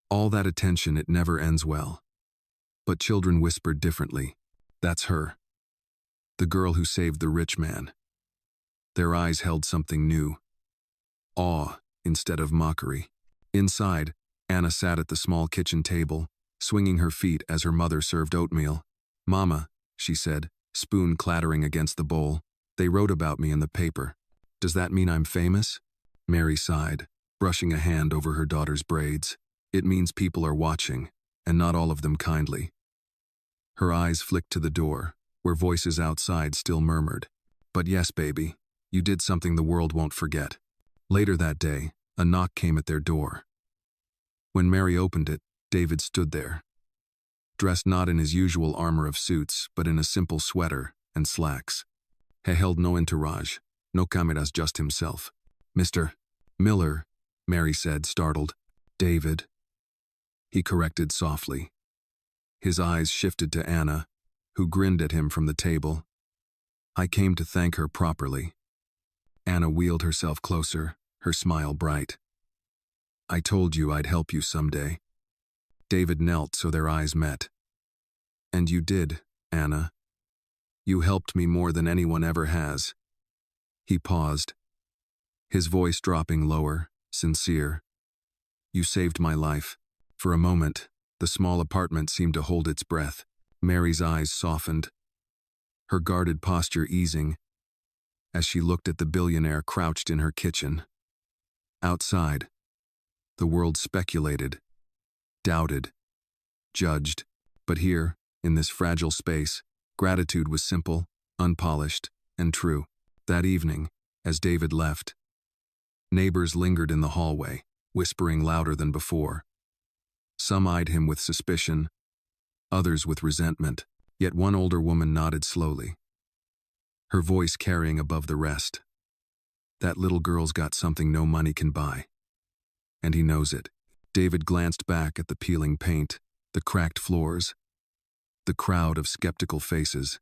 Speaker 1: "All that attention, it never ends well." But children whispered differently. "That's her. The girl who saved the rich man." Their eyes held something new. Awe instead of mockery. Inside, Anna sat at the small kitchen table, swinging her feet as her mother served oatmeal. "Mama," she said, spoon clattering against the bowl, "they wrote about me in the paper. Does that mean I'm famous?" Mary sighed, brushing a hand over her daughter's braids. "It means people are watching, and not all of them kindly." Her eyes flicked to the door, where voices outside still murmured, "But yes, baby, you did something the world won't forget." Later that day, a knock came at their door. When Mary opened it, David stood there, dressed not in his usual armor of suits, but in a simple sweater and slacks. He held no entourage, no cameras, just himself. "Mr. Miller," Mary said, startled. "David," he corrected softly. His eyes shifted to Anna, who grinned at him from the table. "I came to thank her properly." Anna wheeled herself closer, her smile bright. "I told you I'd help you someday." David knelt so their eyes met. "And you did, Anna. You helped me more than anyone ever has." He paused, his voice dropping lower, sincere. "You saved my life." For a moment, the small apartment seemed to hold its breath. Mary's eyes softened, her guarded posture easing, as she looked at the billionaire crouched in her kitchen. Outside, the world speculated, doubted, judged, but here, in this fragile space, gratitude was simple, unpolished, and true. That evening, as David left, neighbors lingered in the hallway, whispering louder than before. Some eyed him with suspicion, others with resentment, yet one older woman nodded slowly, her voice carrying above the rest. "That little girl's got something no money can buy. And he knows it." David glanced back at the peeling paint, the cracked floors, the crowd of skeptical faces.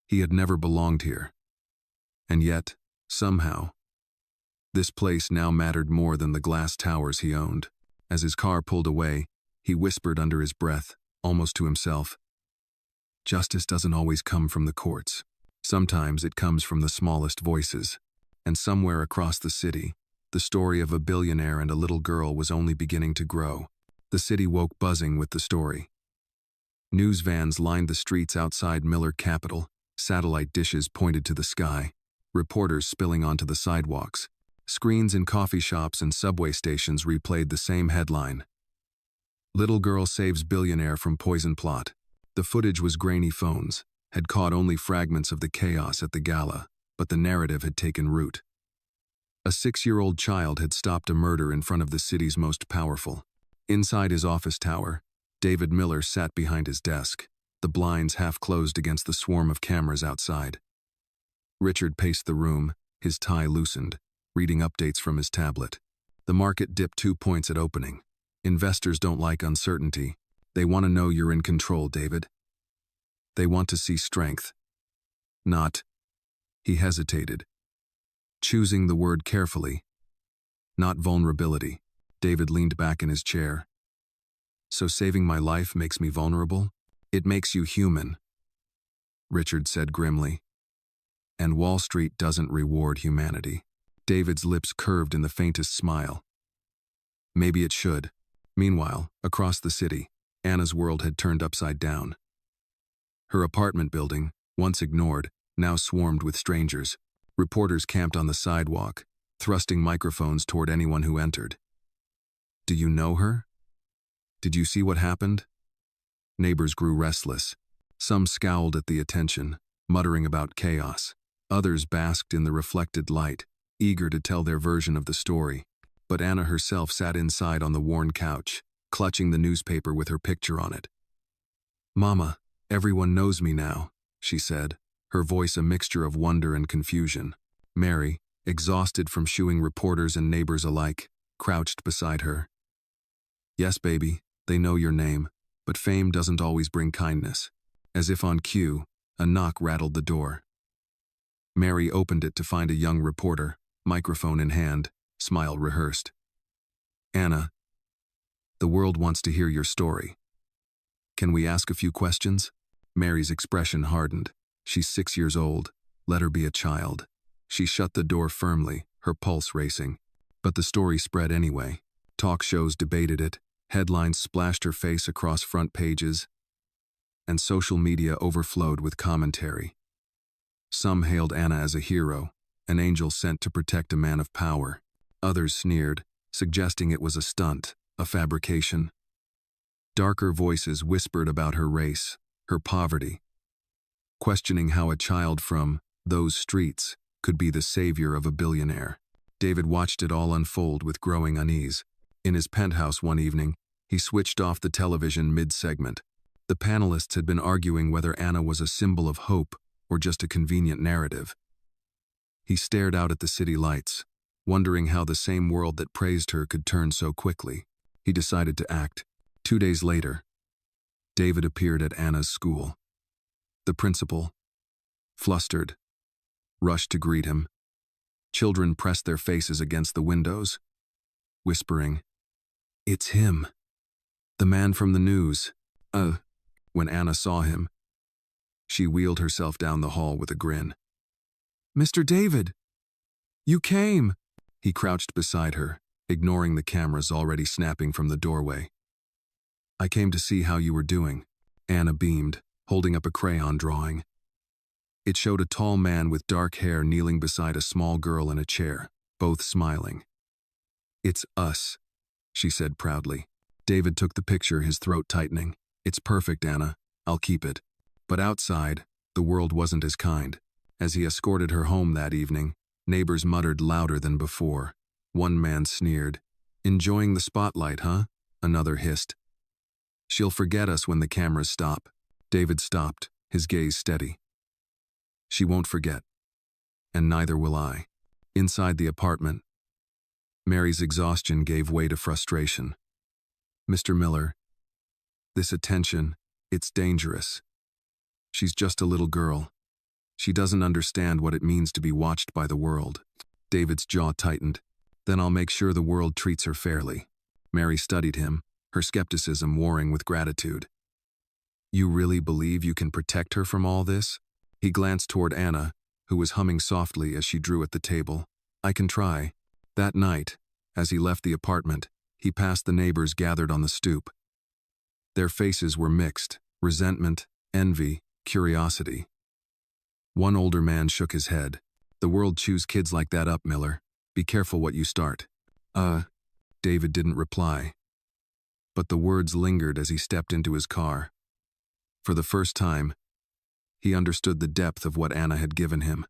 Speaker 1: He had never belonged here. And yet, somehow, this place now mattered more than the glass towers he owned. As his car pulled away, he whispered under his breath, almost to himself, "Justice doesn't always come from the courts. Sometimes it comes from the smallest voices." And somewhere across the city, the story of a billionaire and a little girl was only beginning to grow. The city woke buzzing with the story. News vans lined the streets outside Miller Capital, satellite dishes pointed to the sky, reporters spilling onto the sidewalks. Screens in coffee shops and subway stations replayed the same headline: "Little girl saves billionaire from poison plot." The footage was grainy phones, had caught only fragments of the chaos at the gala, but the narrative had taken root. A 6-year-old child had stopped a murder in front of the city's most powerful. Inside his office tower, David Miller sat behind his desk, the blinds half closed against the swarm of cameras outside. Richard paced the room, his tie loosened, reading updates from his tablet. The market dipped 2 points at opening. "Investors don't like uncertainty. They want to know you're in control, David. They want to see strength. Not..." He hesitated, choosing the word carefully. "Not vulnerability." David leaned back in his chair. "So saving my life makes me vulnerable? It makes you human," Richard said grimly. "And Wall Street doesn't reward humanity." David's lips curved in the faintest smile. "Maybe it should." Meanwhile, across the city, Anna's world had turned upside down. Her apartment building, once ignored, now swarmed with strangers. Reporters camped on the sidewalk, thrusting microphones toward anyone who entered. "Do you know her? Did you see what happened?" Neighbors grew restless. Some scowled at the attention, muttering about chaos. Others basked in the reflected light, eager to tell their version of the story. But Anna herself sat inside on the worn couch, clutching the newspaper with her picture on it. "Mama, everyone knows me now," she said, her voice a mixture of wonder and confusion. Mary, exhausted from shooing reporters and neighbors alike, crouched beside her. "Yes, baby, they know your name, but fame doesn't always bring kindness." As if on cue, a knock rattled the door. Mary opened it to find a young reporter, microphone in hand, smile rehearsed. "Anna, the world wants to hear your story. Can we ask a few questions?" Mary's expression hardened. "She's 6 years old. Let her be a child." She shut the door firmly, her pulse racing. But the story spread anyway. Talk shows debated it, headlines splashed her face across front pages, and social media overflowed with commentary. Some hailed Anna as a hero, an angel sent to protect a man of power. Others sneered, suggesting it was a stunt, a fabrication. Darker voices whispered about her race, her poverty, questioning how a child from those streets could be the savior of a billionaire. David watched it all unfold with growing unease. In his penthouse one evening, he switched off the television mid-segment. The panelists had been arguing whether Anna was a symbol of hope or just a convenient narrative. He stared out at the city lights, wondering how the same world that praised her could turn so quickly. He decided to act. 2 days later, David appeared at Anna's school. The principal, flustered, rushed to greet him. Children pressed their faces against the windows, whispering, "It's him, the man from the news." When Anna saw him, she wheeled herself down the hall with a grin. "Mr. David, you came!" He crouched beside her, ignoring the cameras already snapping from the doorway. "I came to see how you were doing," Anna beamed, holding up a crayon drawing. It showed a tall man with dark hair kneeling beside a small girl in a chair, both smiling. "It's us," she said proudly. David took the picture, his throat tightening. "It's perfect, Anna. I'll keep it." But outside, the world wasn't as kind. As he escorted her home that evening, neighbors muttered louder than before. One man sneered, "Enjoying the spotlight, huh?" Another hissed, "She'll forget us when the cameras stop." David stopped, his gaze steady. "She won't forget. And neither will I." Inside the apartment, Mary's exhaustion gave way to frustration. "Mr. Miller, this attention, it's dangerous. She's just a little girl. She doesn't understand what it means to be watched by the world." David's jaw tightened. "Then I'll make sure the world treats her fairly." Mary studied him, her skepticism warring with gratitude. "You really believe you can protect her from all this?" He glanced toward Anna, who was humming softly as she drew at the table. "I can try." That night, as he left the apartment, he passed the neighbors gathered on the stoop. Their faces were mixed, resentment, envy, curiosity. One older man shook his head. "The world chews kids like that up, Miller. Be careful what you start." David didn't reply. But the words lingered as he stepped into his car. For the first time, he understood the depth of what Anna had given him.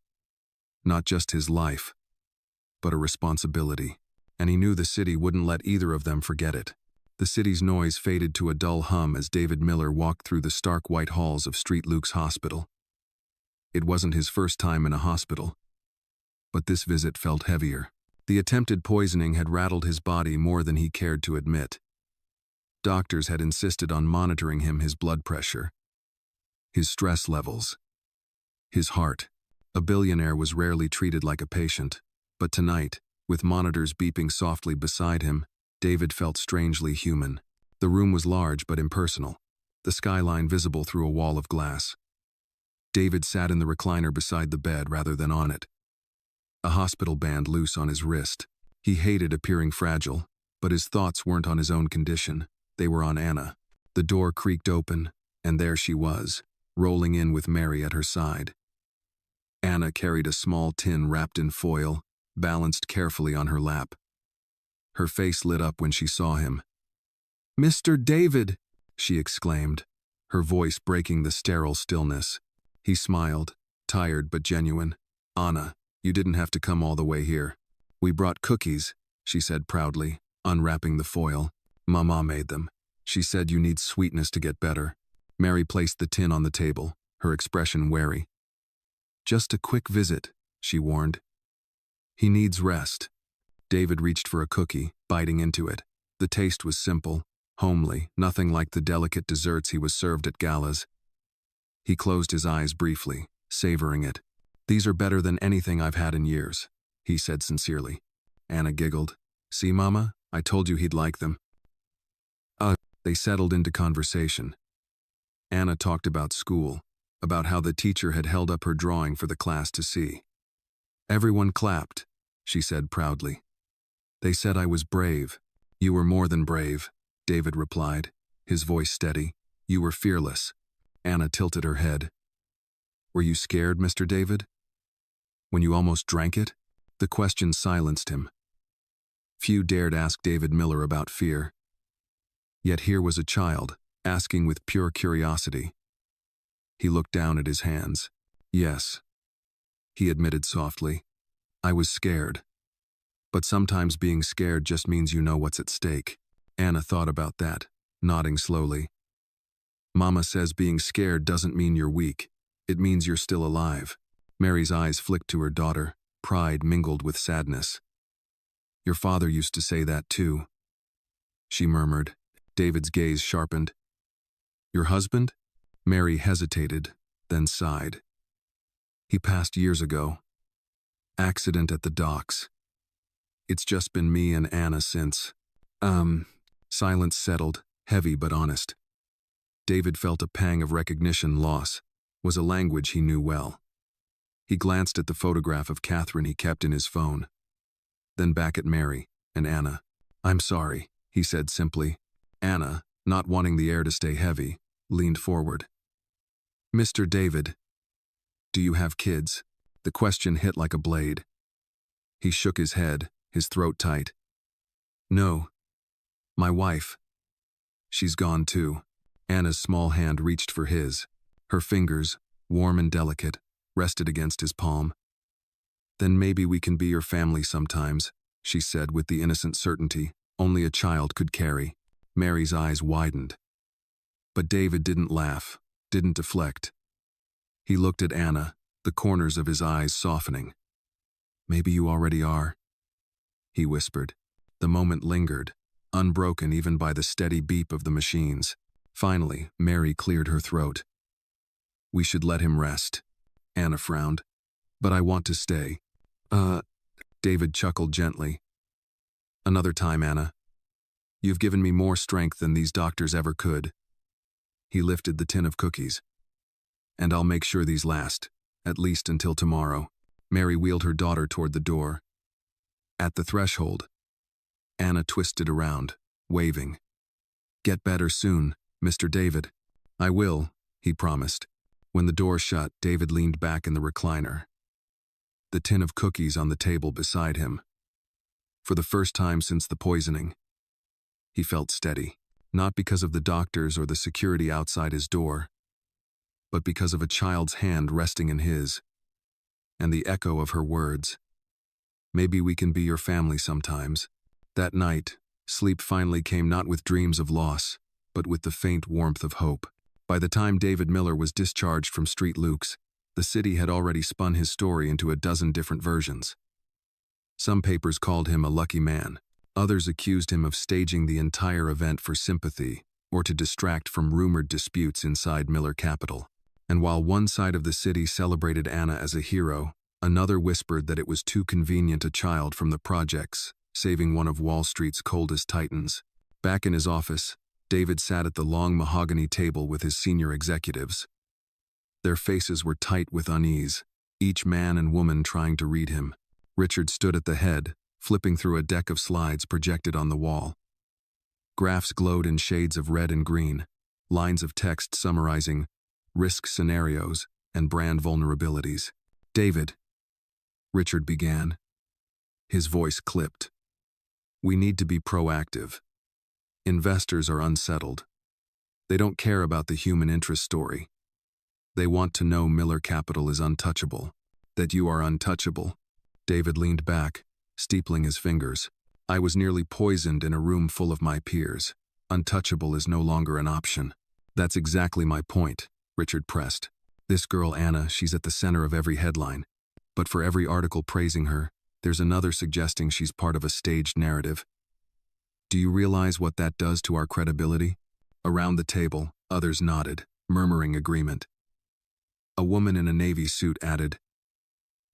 Speaker 1: Not just his life, but a responsibility. And he knew the city wouldn't let either of them forget it. The city's noise faded to a dull hum as David Miller walked through the stark white halls of St. Luke's Hospital. It wasn't his first time in a hospital, but this visit felt heavier. The attempted poisoning had rattled his body more than he cared to admit. Doctors had insisted on monitoring his blood pressure, his stress levels, his heart. A billionaire was rarely treated like a patient, but tonight, with monitors beeping softly beside him, David felt strangely human. The room was large but impersonal, the skyline visible through a wall of glass. David sat in the recliner beside the bed rather than on it, a hospital band loose on his wrist. He hated appearing fragile, but his thoughts weren't on his own condition. They were on Anna. The door creaked open, and there she was, rolling in with Mary at her side. Anna carried a small tin wrapped in foil, balanced carefully on her lap. Her face lit up when she saw him. "Mr. David!" she exclaimed, her voice breaking the sterile stillness. He smiled, tired but genuine. "Anna, you didn't have to come all the way here. We brought cookies," she said proudly, unwrapping the foil. "Mama made them. She said you need sweetness to get better." Mary placed the tin on the table, her expression wary. "Just a quick visit," she warned. "He needs rest." David reached for a cookie, biting into it. The taste was simple, homely, nothing like the delicate desserts he was served at galas. He closed his eyes briefly, savoring it. "These are better than anything I've had in years," he said sincerely. Anna giggled. "See, Mama? I told you he'd like them." They settled into conversation. Anna talked about school, about how the teacher had held up her drawing for the class to see. Everyone clapped, she said proudly. They said I was brave. You were more than brave, David replied, his voice steady. You were fearless. Anna tilted her head. Were you scared, Mr. David? When you almost drank it? The question silenced him. Few dared ask David Miller about fear. Yet here was a child, asking with pure curiosity. He looked down at his hands. Yes, he admitted softly. I was scared. But sometimes being scared just means you know what's at stake. Anna thought about that, nodding slowly. Mama says being scared doesn't mean you're weak. It means you're still alive. Mary's eyes flicked to her daughter, pride mingled with sadness. Your father used to say that too, she murmured. David's gaze sharpened. Your husband? Mary hesitated, then sighed. He passed years ago. Accident at the docks. It's just been me and Anna since. Silence settled, heavy but honest. David felt a pang of recognition. Loss was a language he knew well. He glanced at the photograph of Catherine he kept in his phone. Then back at Mary and Anna. I'm sorry, he said simply. Anna, not wanting the air to stay heavy, leaned forward. Mr. David, do you have kids? The question hit like a blade. He shook his head, his throat tight. No. My wife. She's gone too. Anna's small hand reached for his. Her fingers, warm and delicate, rested against his palm. Then maybe we can be your family sometimes, she said with the innocent certainty only a child could carry. Mary's eyes widened. But David didn't laugh, didn't deflect. He looked at Anna, the corners of his eyes softening. Maybe you already are, he whispered. The moment lingered, unbroken even by the steady beep of the machines. Finally, Mary cleared her throat. We should let him rest. Anna frowned. But I want to stay. David chuckled gently. Another time, Anna. You've given me more strength than these doctors ever could. He lifted the tin of cookies. And I'll make sure these last, at least until tomorrow. Mary wheeled her daughter toward the door. At the threshold, Anna twisted around, waving. Get better soon, Mr. David. I will, he promised. When the door shut, David leaned back in the recliner. The tin of cookies on the table beside him. For the first time since the poisoning, he felt steady, not because of the doctors or the security outside his door, but because of a child's hand resting in his, and the echo of her words. Maybe we can be your family sometimes. That night, sleep finally came not with dreams of loss, but with the faint warmth of hope. By the time David Miller was discharged from Street Luke's, the city had already spun his story into a dozen different versions. Some papers called him a lucky man. Others accused him of staging the entire event for sympathy or to distract from rumored disputes inside Miller Capital. And while one side of the city celebrated Anna as a hero, another whispered that it was too convenient a child from the projects, saving one of Wall Street's coldest titans. Back in his office, David sat at the long mahogany table with his senior executives. Their faces were tight with unease, each man and woman trying to read him. Richard stood at the head, flipping through a deck of slides projected on the wall. Graphs glowed in shades of red and green, lines of text summarizing risk scenarios and brand vulnerabilities. David, Richard began. His voice clipped. We need to be proactive. Investors are unsettled. They don't care about the human interest story. They want to know Miller Capital is untouchable, that you are untouchable. David leaned back, steepling his fingers. I was nearly poisoned in a room full of my peers. Untouchable is no longer an option. That's exactly my point, Richard pressed. This girl Anna, she's at the center of every headline. But for every article praising her, there's another suggesting she's part of a staged narrative. Do you realize what that does to our credibility? Around the table, others nodded, murmuring agreement. A woman in a navy suit added,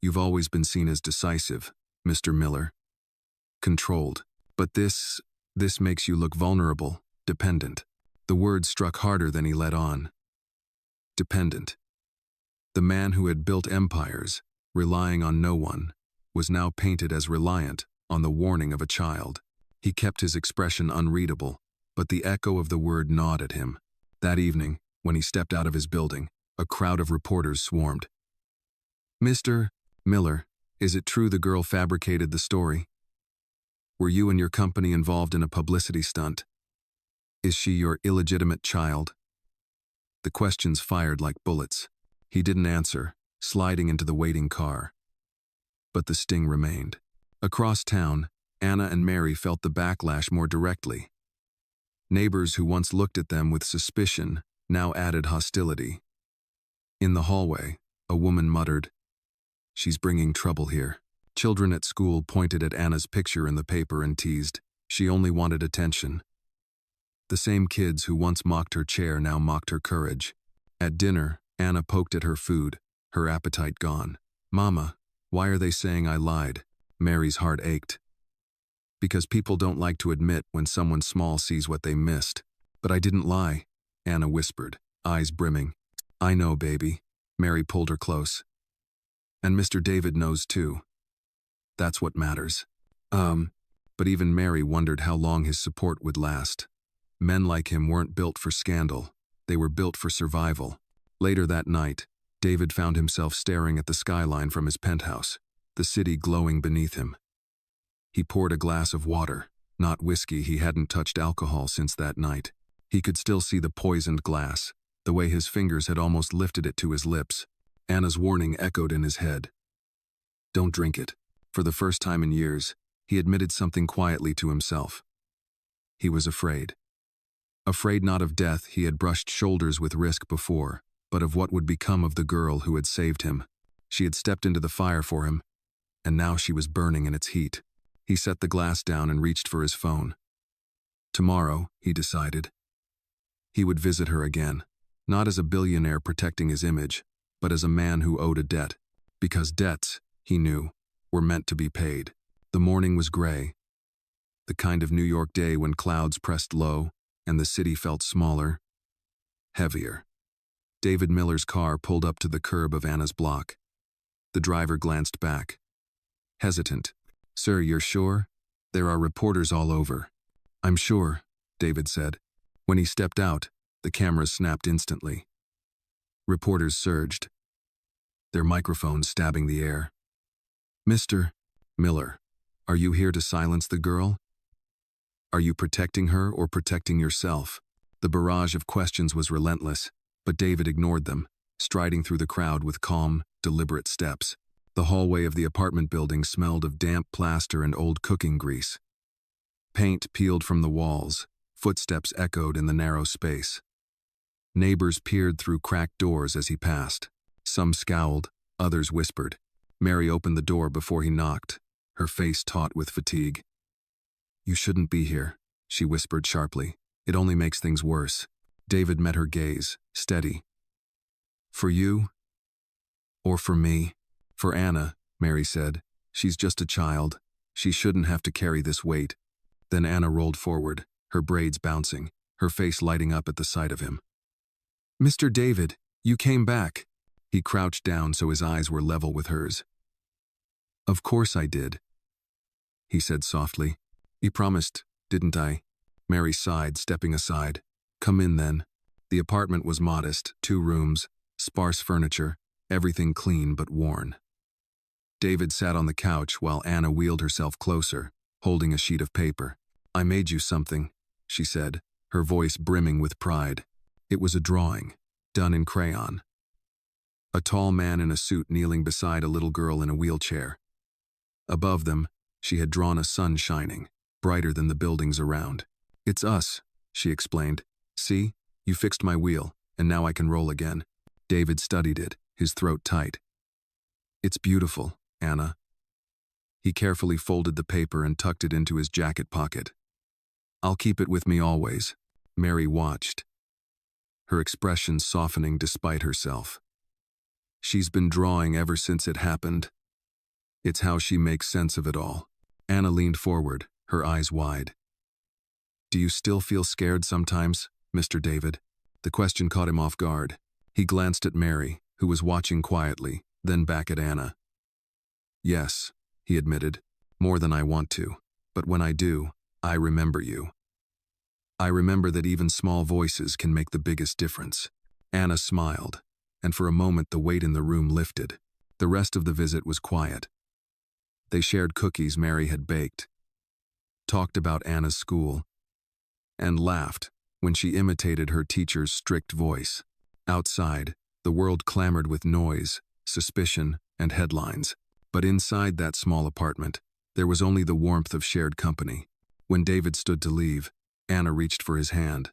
Speaker 1: You've always been seen as decisive, Mr. Miller. Controlled. But this makes you look vulnerable, dependent. The word struck harder than he let on. Dependent. The man who had built empires, relying on no one, was now painted as reliant on the warning of a child. He kept his expression unreadable, but the echo of the word gnawed at him. That evening, when he stepped out of his building, a crowd of reporters swarmed. "Mr. Miller, is it true the girl fabricated the story? Were you and your company involved in a publicity stunt? Is she your illegitimate child?" The questions fired like bullets. He didn't answer, sliding into the waiting car. But the sting remained. Across town, Anna and Mary felt the backlash more directly. Neighbors who once looked at them with suspicion now added hostility. In the hallway, a woman muttered, "She's bringing trouble here." Children at school pointed at Anna's picture in the paper and teased, "She only wanted attention." The same kids who once mocked her chair now mocked her courage. At dinner, Anna poked at her food, her appetite gone. "Mama, why are they saying I lied?" Mary's heart ached. "Because people don't like to admit when someone small sees what they missed." "But I didn't lie," Anna whispered, eyes brimming. "I know, baby." Mary pulled her close. "And Mr. David knows too. That's what matters." But even Mary wondered how long his support would last. Men like him weren't built for scandal. They were built for survival. Later that night, David found himself staring at the skyline from his penthouse, the city glowing beneath him. He poured a glass of water, not whiskey. He hadn't touched alcohol since that night. He could still see the poisoned glass, the way his fingers had almost lifted it to his lips. Anna's warning echoed in his head. Don't drink it. For the first time in years, he admitted something quietly to himself. He was afraid. Afraid not of death, he had brushed shoulders with risk before, but of what would become of the girl who had saved him. She had stepped into the fire for him, and now she was burning in its heat. He set the glass down and reached for his phone. Tomorrow, he decided, he would visit her again, not as a billionaire protecting his image, but as a man who owed a debt, because debts, he knew, were meant to be paid. The morning was gray, the kind of New York day when clouds pressed low and the city felt smaller, heavier. David Miller's car pulled up to the curb of Anna's block. The driver glanced back, hesitant. "Sir, you're sure? There are reporters all over." "I'm sure," David said. When he stepped out, the cameras snapped instantly. Reporters surged, their microphones stabbing the air. "Mr. Miller, are you here to silence the girl? Are you protecting her or protecting yourself?" The barrage of questions was relentless, but David ignored them, striding through the crowd with calm, deliberate steps. The hallway of the apartment building smelled of damp plaster and old cooking grease. Paint peeled from the walls, footsteps echoed in the narrow space. Neighbors peered through cracked doors as he passed. Some scowled, others whispered. Mary opened the door before he knocked, her face taut with fatigue. "You shouldn't be here," she whispered sharply. "It only makes things worse." David met her gaze, steady. "For you? Or for me?" "For Anna," Mary said. "She's just a child. She shouldn't have to carry this weight." Then Anna rolled forward, her braids bouncing, her face lighting up at the sight of him. "Mr. David, you came back." He crouched down so his eyes were level with hers. "Of course I did," he said softly. "You promised, didn't I?" Mary sighed, stepping aside. "Come in then." The apartment was modest, 2 rooms, sparse furniture, everything clean but worn. David sat on the couch while Anna wheeled herself closer, holding a sheet of paper. "I made you something," she said, her voice brimming with pride. It was a drawing, done in crayon. A tall man in a suit kneeling beside a little girl in a wheelchair. Above them, she had drawn a sun shining, brighter than the buildings around. "It's us," she explained. "See, you fixed my wheel, and now I can roll again." David studied it, his throat tight. "It's beautiful, Anna." He carefully folded the paper and tucked it into his jacket pocket. "I'll keep it with me always." Mary watched, her expression softening despite herself. She's been drawing ever since it happened. It's how she makes sense of it all. Anna leaned forward, her eyes wide. "Do you still feel scared sometimes, Mr. David?" The question caught him off guard. He glanced at Mary, who was watching quietly, then back at Anna. "Yes, he admitted. More than I want to. But when I do, I remember you. I remember that even small voices can make the biggest difference. Anna smiled, and for a moment the weight in the room lifted. The rest of the visit was quiet. They shared cookies Mary had baked, talked about Anna's school, and laughed when she imitated her teacher's strict voice. Outside, the world clamored with noise, suspicion, and headlines. But inside that small apartment, there was only the warmth of shared company. When David stood to leave, Anna reached for his hand.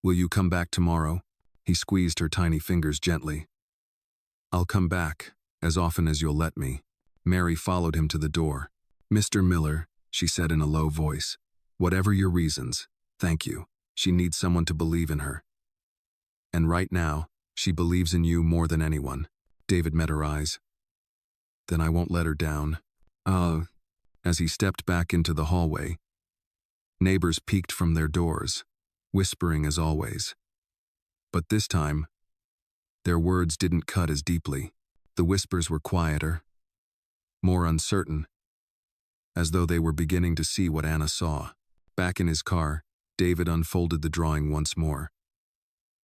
Speaker 1: "Will you come back tomorrow?" He squeezed her tiny fingers gently. "I'll come back, as often as you'll let me." Mary followed him to the door. "Mr. Miller," she said in a low voice, "whatever your reasons, thank you. She needs someone to believe in her. And right now, she believes in you more than anyone." David met her eyes. "Then I won't let her down." As he stepped back into the hallway, neighbors peeked from their doors, whispering as always. But this time, their words didn't cut as deeply. The whispers were quieter, more uncertain, as though they were beginning to see what Anna saw. Back in his car, David unfolded the drawing once more.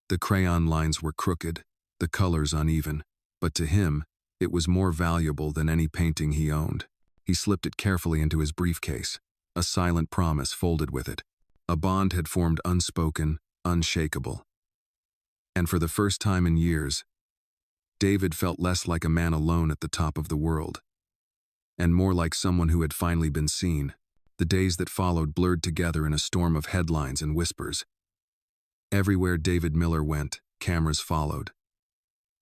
Speaker 1: The crayon lines were crooked, the colors uneven, but to him, it was more valuable than any painting he owned. He slipped it carefully into his briefcase, a silent promise folded with it. A bond had formed unspoken, unshakable. And for the first time in years, David felt less like a man alone at the top of the world, and more like someone who had finally been seen. The days that followed blurred together in a storm of headlines and whispers. Everywhere David Miller went, cameras followed.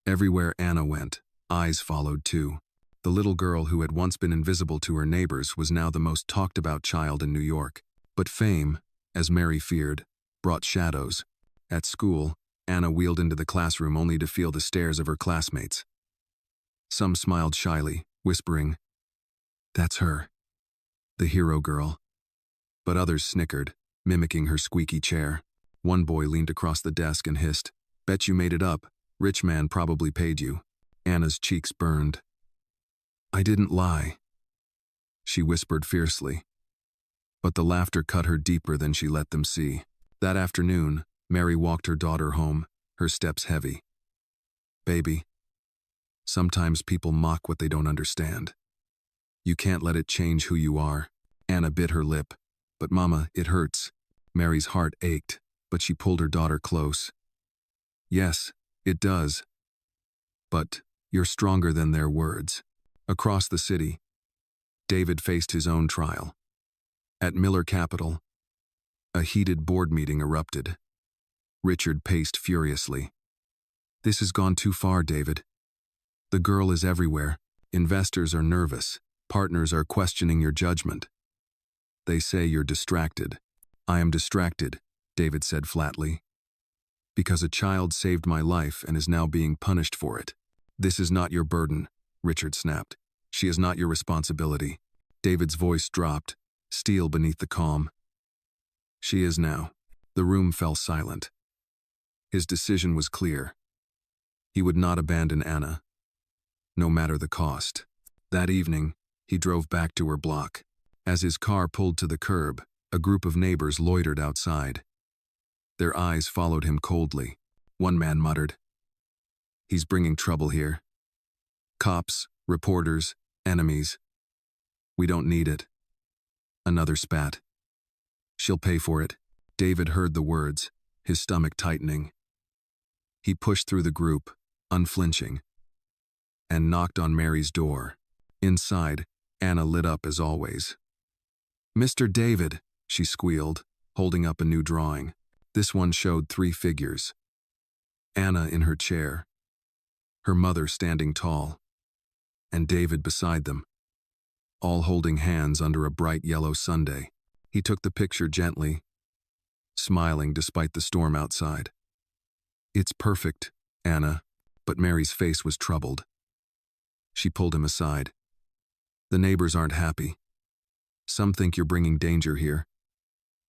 Speaker 1: Everywhere Anna went, eyes followed too. The little girl who had once been invisible to her neighbors was now the most talked about child in New York. But fame, as Mary feared, brought shadows. At school, Anna wheeled into the classroom only to feel the stares of her classmates. Some smiled shyly, whispering, "That's her, the hero girl." But others snickered, mimicking her squeaky chair. One boy leaned across the desk and hissed, "Bet you made it up. Rich man probably paid you." Anna's cheeks burned. "I didn't lie," she whispered fiercely. But the laughter cut her deeper than she let them see. That afternoon, Mary walked her daughter home, her steps heavy. "Baby, sometimes people mock what they don't understand. You can't let it change who you are." Anna bit her lip. "But Mama, it hurts." Mary's heart ached, but she pulled her daughter close. "Yes, it does. But you're stronger than their words." Across the city, David faced his own trial. At Miller Capital, a heated board meeting erupted. Richard paced furiously. "This has gone too far, David. The girl is everywhere. Investors are nervous. Partners are questioning your judgment. They say you're distracted." "I am distracted," David said flatly, "because a child saved my life and is now being punished for it." "This is not your burden," Richard snapped. "She is not your responsibility." David's voice dropped, steel beneath the calm. "She is now." The room fell silent. His decision was clear. He would not abandon Anna, no matter the cost. That evening, he drove back to her block. As his car pulled to the curb, a group of neighbors loitered outside. Their eyes followed him coldly. One man muttered, "He's bringing trouble here. Cops, reporters, enemies. We don't need it." Another spat. "She'll pay for it." David heard the words, his stomach tightening. He pushed through the group, unflinching, and knocked on Mary's door. Inside, Anna lit up as always. "Mr. David," she squealed, holding up a new drawing. This one showed 3 figures. Anna in her chair, her mother standing tall, and David beside them, all holding hands under a bright yellow sundae. He took the picture gently, smiling despite the storm outside. "It's perfect, Anna," but Mary's face was troubled. She pulled him aside. "The neighbors aren't happy. Some think you're bringing danger here.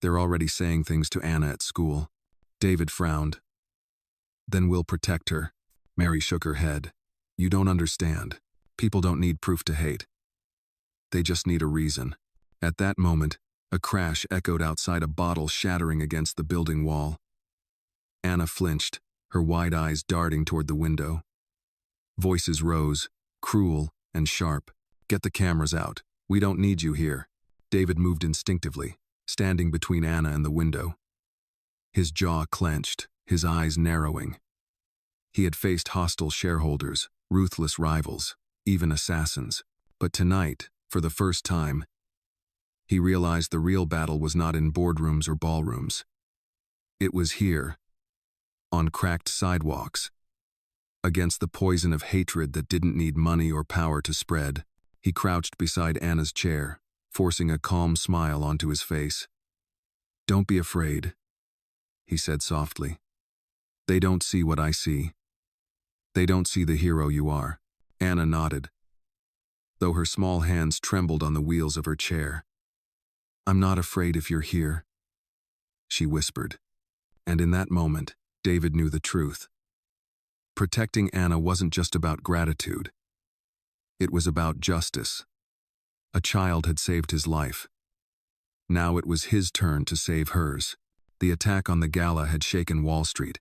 Speaker 1: They're already saying things to Anna at school." David frowned. "Then we'll protect her." Mary shook her head. "You don't understand. People don't need proof to hate. They just need a reason. At that moment, a crash echoed outside, a bottle shattering against the building wall. Anna flinched, her wide eyes darting toward the window. Voices rose, cruel and sharp. "Get the cameras out. We don't need you here." David moved instinctively, standing between Anna and the window. His jaw clenched, his eyes narrowing. He had faced hostile shareholders, ruthless rivals, even assassins. But tonight, for the first time, he realized the real battle was not in boardrooms or ballrooms. It was here, on cracked sidewalks. Against the poison of hatred that didn't need money or power to spread, he crouched beside Anna's chair, forcing a calm smile onto his face. "Don't be afraid," he said softly. "They don't see what I see. They don't see the hero you are." Anna nodded, though her small hands trembled on the wheels of her chair. "I'm not afraid if you're here," she whispered. And in that moment, David knew the truth. Protecting Anna wasn't just about gratitude. It was about justice. A child had saved his life. Now it was his turn to save hers. The attack on the gala had shaken Wall Street.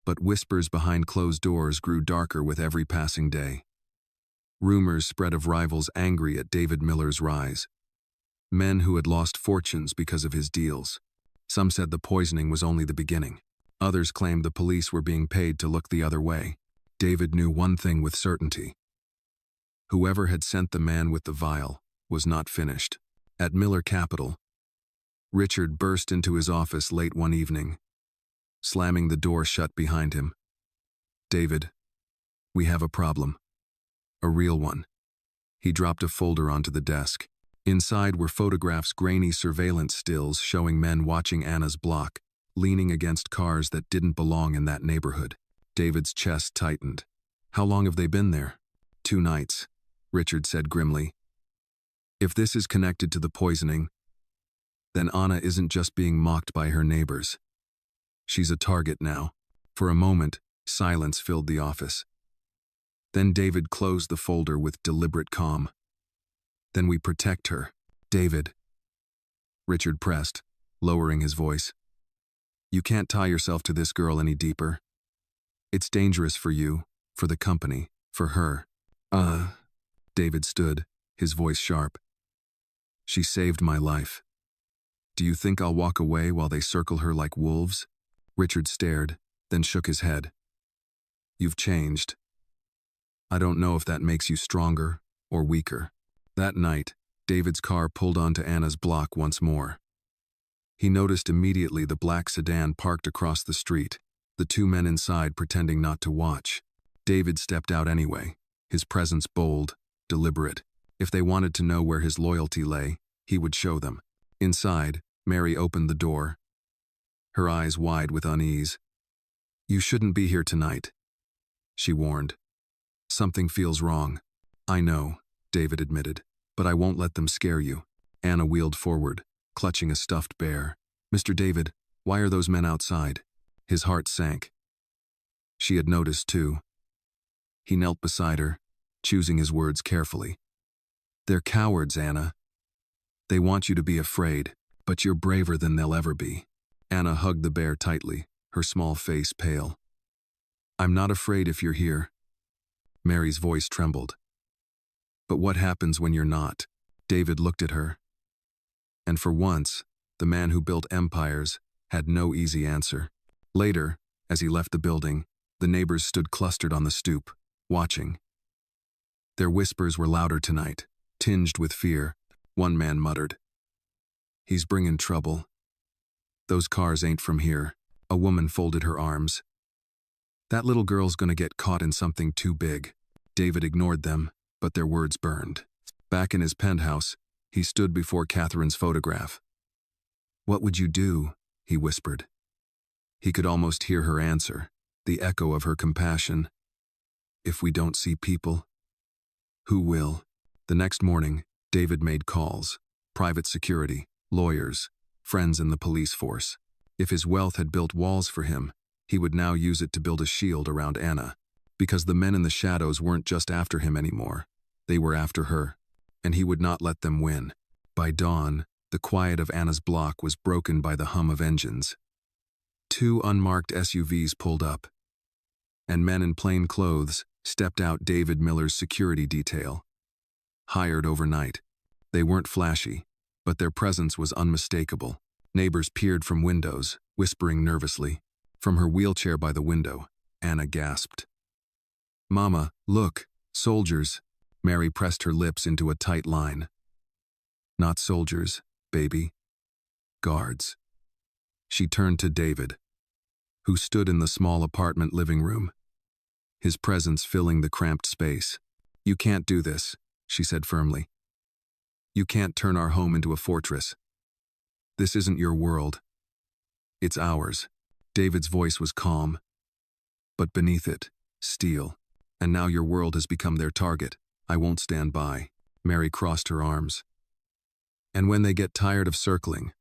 Speaker 1: But whispers behind closed doors grew darker with every passing day. Rumors spread of rivals angry at David Miller's rise. Men who had lost fortunes because of his deals. Some said the poisoning was only the beginning. Others claimed the police were being paid to look the other way. David knew one thing with certainty. Whoever had sent the man with the vial was not finished. At Miller Capital, Richard burst into his office late one evening, slamming the door shut behind him. "David, we have a problem. A real one." He dropped a folder onto the desk. Inside were photographs, grainy surveillance stills showing men watching Anna's block, leaning against cars that didn't belong in that neighborhood. David's chest tightened. "How long have they been there?" "2 nights, Richard said grimly. "If this is connected to the poisoning, then Anna isn't just being mocked by her neighbors. She's a target now." For a moment, silence filled the office. Then David closed the folder with deliberate calm. "Then we protect her." "David," Richard pressed, lowering his voice. "You can't tie yourself to this girl any deeper. It's dangerous for you, for the company, for her." David stood, his voice sharp. "She saved my life. Do you think I'll walk away while they circle her like wolves?" Richard stared, then shook his head. "You've changed. I don't know if that makes you stronger or weaker." That night, David's car pulled onto Anna's block once more. He noticed immediately the black sedan parked across the street, the 2 men inside pretending not to watch. David stepped out anyway, his presence bold, deliberate. If they wanted to know where his loyalty lay, he would show them. Inside, Mary opened the door, her eyes wide with unease. "You shouldn't be here tonight," she warned. "Something feels wrong." "I know," David admitted, "but I won't let them scare you." Anna wheeled forward, clutching a stuffed bear. "Mr. David, why are those men outside?" His heart sank. She had noticed too. He knelt beside her, choosing his words carefully. "They're cowards, Anna. They want you to be afraid, but you're braver than they'll ever be." Anna hugged the bear tightly, her small face pale. "I'm not afraid if you're here." Mary's voice trembled. "But what happens when you're not?" David looked at her. And for once, the man who built empires had no easy answer. Later, as he left the building, the neighbors stood clustered on the stoop, watching. Their whispers were louder tonight, tinged with fear. One man muttered, "He's bringing trouble. Those cars ain't from here." A woman folded her arms. "That little girl's gonna get caught in something too big." David ignored them, but their words burned. Back in his penthouse, he stood before Catherine's photograph. "What would you do?" he whispered. He could almost hear her answer, the echo of her compassion. "If we don't see people, who will?" The next morning, David made calls. Private security, lawyers, friends in the police force. If his wealth had built walls for him, he would now use it to build a shield around Anna. Because the men in the shadows weren't just after him anymore. They were after her. and he would not let them win. By dawn, the quiet of Anna's block was broken by the hum of engines. 2 unmarked SUVs pulled up, and men in plain clothes stepped out. David Miller's security detail. Hired overnight. They weren't flashy, but their presence was unmistakable. Neighbors peered from windows, whispering nervously. From her wheelchair by the window, Anna gasped. "Mama, look, soldiers." Mary pressed her lips into a tight line. "Not soldiers, baby. Guards." She turned to David, who stood in the small apartment living room, his presence filling the cramped space. "You can't do this," she said firmly. "You can't turn our home into a fortress. This isn't your world. It's ours." David's voice was calm, but beneath it, steel. "And now your world has become their target. I won't stand by." Mary crossed her arms. "And when they get tired of circling,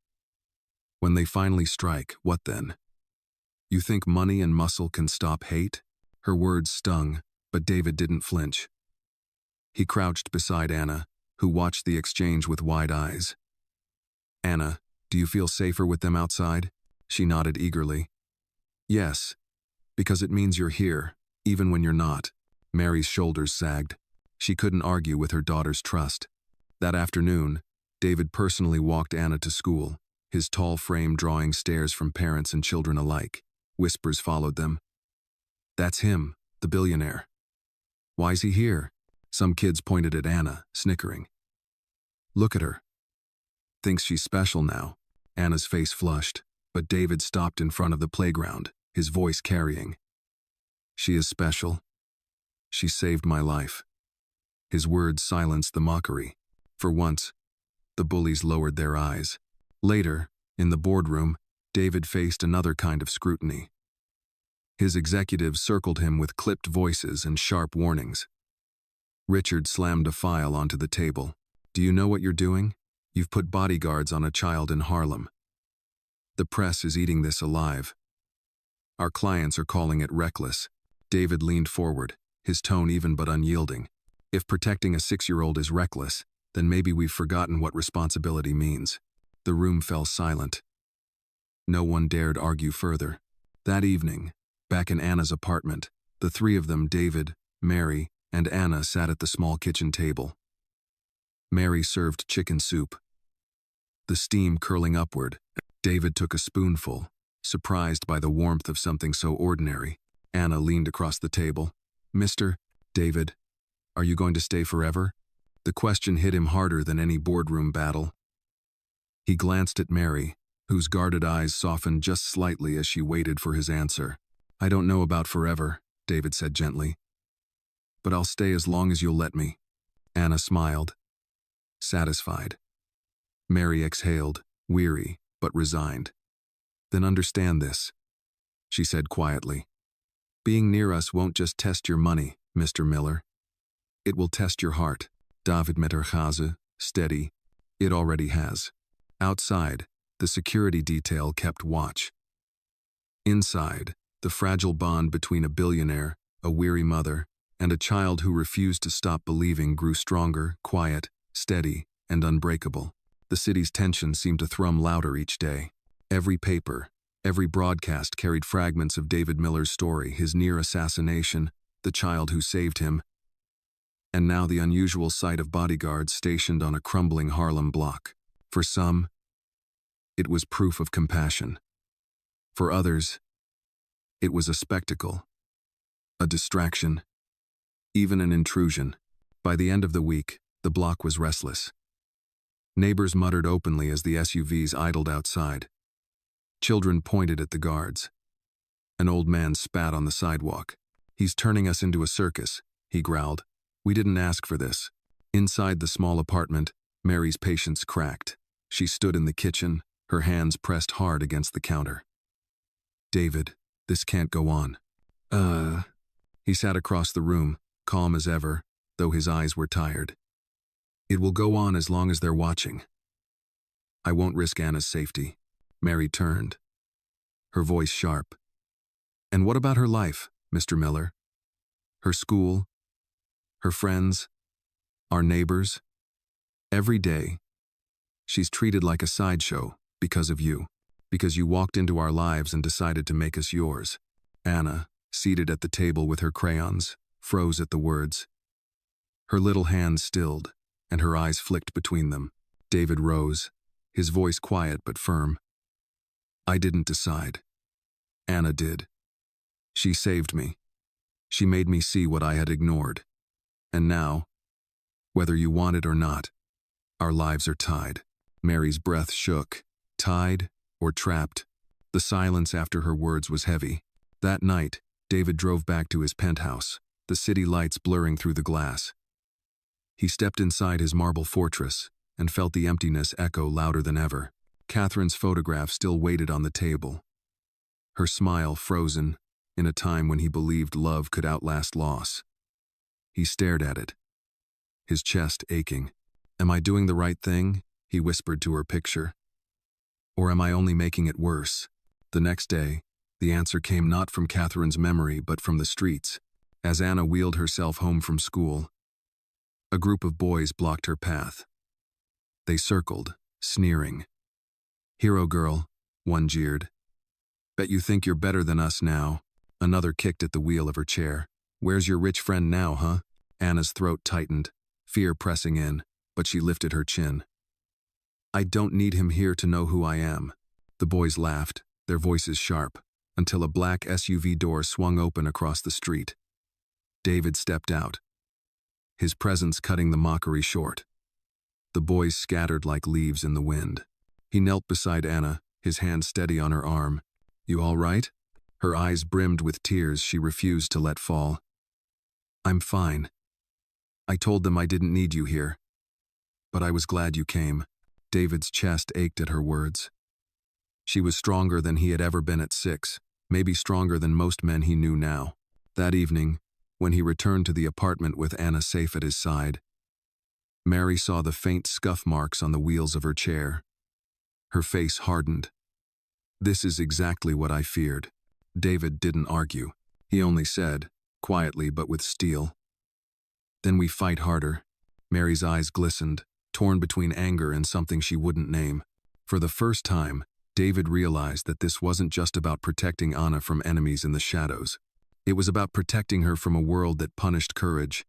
Speaker 1: when they finally strike, what then? You think money and muscle can stop hate?" Her words stung, but David didn't flinch. He crouched beside Anna, who watched the exchange with wide eyes. "Anna, do you feel safer with them outside?" She nodded eagerly. "Yes, because it means you're here, even when you're not." Mary's shoulders sagged. She couldn't argue with her daughter's trust. That afternoon, David personally walked Anna to school, his tall frame drawing stares from parents and children alike. Whispers followed them. "That's him, the billionaire. Why's he here?" Some kids pointed at Anna, snickering. "Look at her. Thinks she's special now." Anna's face flushed, but David stopped in front of the playground, his voice carrying. "She is special. She saved my life." His words silenced the mockery. For once, the bullies lowered their eyes. Later, in the boardroom, David faced another kind of scrutiny. His executives circled him with clipped voices and sharp warnings. Richard slammed a file onto the table. "Do you know what you're doing? You've put bodyguards on a child in Harlem. The press is eating this alive. Our clients are calling it reckless." David leaned forward, his tone even but unyielding. "If protecting a 6-year-old is reckless, then maybe we've forgotten what responsibility means." The room fell silent. No one dared argue further. That evening, back in Anna's apartment, the 3 of them, David, Mary, and Anna, sat at the small kitchen table. Mary served chicken soup, the steam curling upward. David took a spoonful, surprised by the warmth of something so ordinary. Anna leaned across the table. "Mr. David, are you going to stay forever?" The question hit him harder than any boardroom battle. He glanced at Mary, whose guarded eyes softened just slightly as she waited for his answer. "I don't know about forever," David said gently. "But I'll stay as long as you'll let me." Anna smiled, satisfied. Mary exhaled, weary but resigned. "Then understand this," she said quietly. "Being near us won't just test your money, Mr. Miller. It will test your heart." David met her chaze, steady. It already has. Outside, the security detail kept watch. Inside, the fragile bond between a billionaire, a weary mother, and a child who refused to stop believing grew stronger, quiet, steady, and unbreakable. The city's tension seemed to thrum louder each day. Every paper, every broadcast carried fragments of David Miller's story, his near assassination, the child who saved him, and now the unusual sight of bodyguards stationed on a crumbling Harlem block. For some, it was proof of compassion. For others, it was a spectacle, a distraction, even an intrusion. By the end of the week, the block was restless. Neighbors muttered openly as the SUVs idled outside. Children pointed at the guards. An old man spat on the sidewalk. "He's turning us into a circus," he growled. "We didn't ask for this." Inside the small apartment, Mary's patience cracked. She stood in the kitchen, her hands pressed hard against the counter. "David, this can't go on." He sat across the room, calm as ever, though his eyes were tired. "It will go on as long as they're watching. I won't risk Anna's safety." Mary turned, her voice sharp. "And what about her life, Mr. Miller? Her school? Her friends? Our neighbors?" Every day, she's treated like a sideshow because of you, because you walked into our lives and decided to make us yours. Anna, seated at the table with her crayons, froze at the words. Her little hands stilled, and her eyes flicked between them. David rose, his voice quiet but firm. I didn't decide. Anna did. She saved me. She made me see what I had ignored. And now, whether you want it or not, our lives are tied. Mary's breath shook. Tied or trapped? The silence after her words was heavy. That night, David drove back to his penthouse, the city lights blurring through the glass. He stepped inside his marble fortress and felt the emptiness echo louder than ever. Catherine's photograph still waited on the table, her smile frozen in a time when he believed love could outlast loss. He stared at it, his chest aching. Am I doing the right thing? He whispered to her picture. Or am I only making it worse? The next day, the answer came not from Catherine's memory but from the streets. As Anna wheeled herself home from school, a group of boys blocked her path. They circled, sneering. Hero girl, one jeered. Bet you think you're better than us now. Another kicked at the wheel of her chair. Where's your rich friend now, huh? Anna's throat tightened, fear pressing in, but she lifted her chin. I don't need him here to know who I am. The boys laughed, their voices sharp, until a black SUV door swung open across the street. David stepped out, his presence cutting the mockery short. The boys scattered like leaves in the wind. He knelt beside Anna, his hand steady on her arm. You all right? Her eyes brimmed with tears she refused to let fall. I'm fine. I told them I didn't need you here. But I was glad you came. David's chest ached at her words. She was stronger than he had ever been at 6, maybe stronger than most men he knew now. That evening, when he returned to the apartment with Anna safe at his side, Mary saw the faint scuff marks on the wheels of her chair. Her face hardened. This is exactly what I feared. David didn't argue. He only said, quietly but with steel, then we fight harder. Mary's eyes glistened, torn between anger and something she wouldn't name. For the first time, David realized that this wasn't just about protecting Anna from enemies in the shadows. It was about protecting her from a world that punished courage,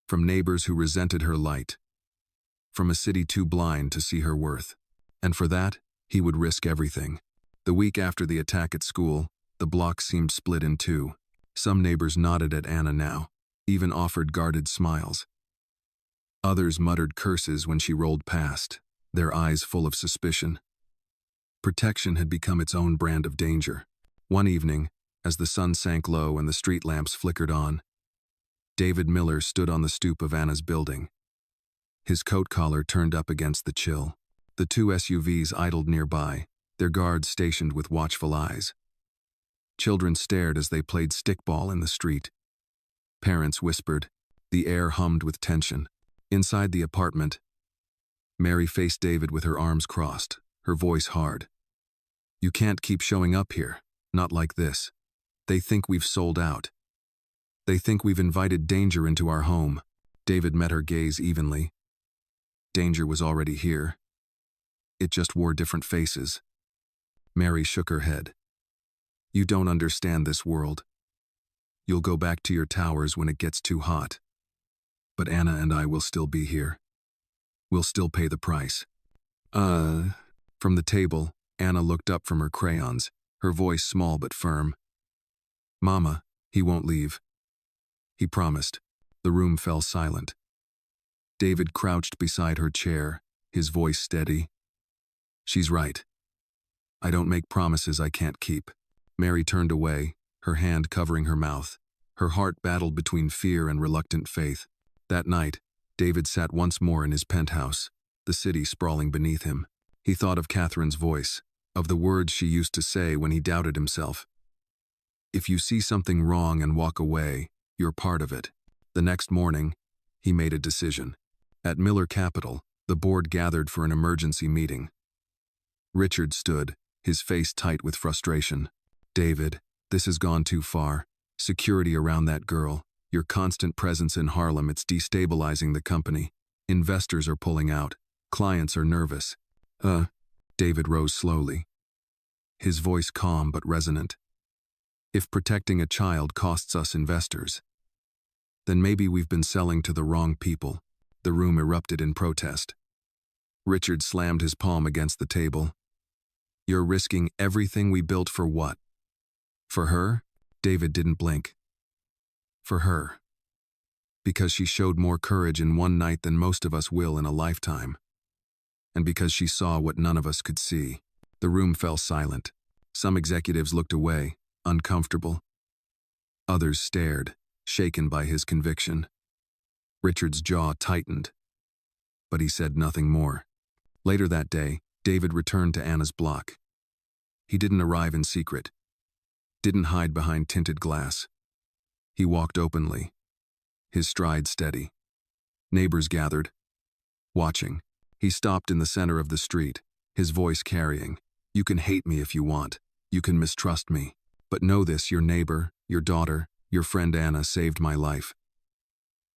Speaker 1: from neighbors who resented her light, from a city too blind to see her worth. And for that, he would risk everything. The week after the attack at school, the block seemed split in two. Some neighbors nodded at Anna now, even offered guarded smiles. Others muttered curses when she rolled past, their eyes full of suspicion. Protection had become its own brand of danger. One evening, as the sun sank low and the street lamps flickered on, David Miller stood on the stoop of Anna's building, his coat collar turned up against the chill. The two SUVs idled nearby, their guards stationed with watchful eyes. Children stared as they played stickball in the street. Parents whispered. The air hummed with tension. Inside the apartment, Mary faced David with her arms crossed, her voice hard. You can't keep showing up here, not like this. They think we've sold out. They think we've invited danger into our home. David met her gaze evenly. Danger was already here. It just wore different faces. Mary shook her head. You don't understand this world. You'll go back to your towers when it gets too hot. But Anna and I will still be here. We'll still pay the price. From the table, Anna looked up from her crayons, her voice small but firm. Mama, he won't leave. He promised. The room fell silent. David crouched beside her chair, his voice steady. She's right. I don't make promises I can't keep. Mary turned away, her hand covering her mouth. Her heart battled between fear and reluctant faith. That night, David sat once more in his penthouse, the city sprawling beneath him. He thought of Catherine's voice, of the words she used to say when he doubted himself. If you see something wrong and walk away, you're part of it. The next morning, he made a decision. At Miller Capital, the board gathered for an emergency meeting. Richard stood, his face tight with frustration. David, this has gone too far. Security around that girl, your constant presence in Harlem, it's destabilizing the company. Investors are pulling out. Clients are nervous. David rose slowly, his voice calm but resonant. If protecting a child costs us investors, then maybe we've been selling to the wrong people. The room erupted in protest. Richard slammed his palm against the table. You're risking everything we built for what? For her? David didn't blink. For her. Because she showed more courage in one night than most of us will in a lifetime. And because she saw what none of us could see. The room fell silent. Some executives looked away, uncomfortable. Others stared, shaken by his conviction. Richard's jaw tightened, but he said nothing more. Later that day, David returned to Anna's block. He didn't arrive in secret, didn't hide behind tinted glass. He walked openly, his stride steady. Neighbors gathered, watching. He stopped in the center of the street, his voice carrying, "You can hate me if you want, you can mistrust me, but know this, your neighbor, your daughter, your friend Anna saved my life.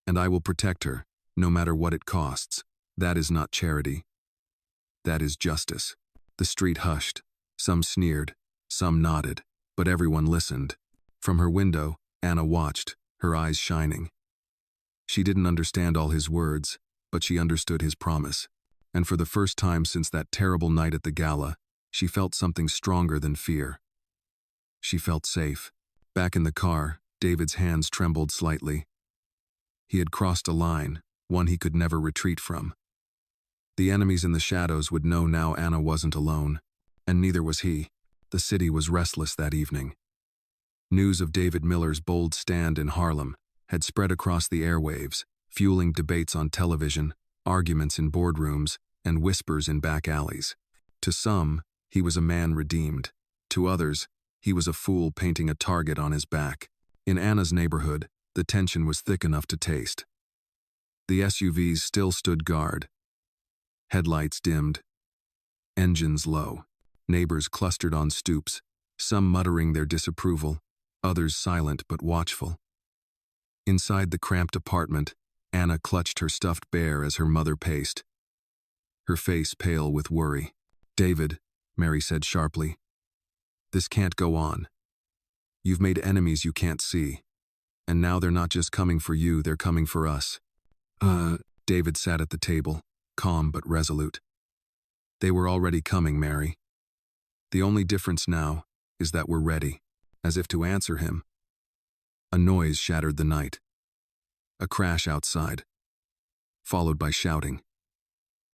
Speaker 1: And I will protect her, no matter what it costs. That is not charity. That is justice." The street hushed. Some sneered, some nodded, but everyone listened. From her window, Anna watched, her eyes shining. She didn't understand all his words, but she understood his promise. And for the first time since that terrible night at the gala, she felt something stronger than fear. She felt safe. Back in the car, David's hands trembled slightly. He had crossed a line, one he could never retreat from. The enemies in the shadows would know now Anna wasn't alone, and neither was he. The city was restless that evening. News of David Miller's bold stand in Harlem had spread across the airwaves, fueling debates on television, arguments in boardrooms, and whispers in back alleys. To some, he was a man redeemed. To others, he was a fool painting a target on his back. In Anna's neighborhood, the tension was thick enough to taste. The SUVs still stood guard. Headlights dimmed. Engines low. Neighbors clustered on stoops, some muttering their disapproval, others silent but watchful. Inside the cramped apartment, Anna clutched her stuffed bear as her mother paced, her face pale with worry. "David," Mary said sharply, "this can't go on. You've made enemies you can't see. And now they're not just coming for you, they're coming for us." David sat at the table, calm but resolute. "They were already coming, Mary. The only difference now is that we're ready." As if to answer him, a noise shattered the night. A crash outside, followed by shouting.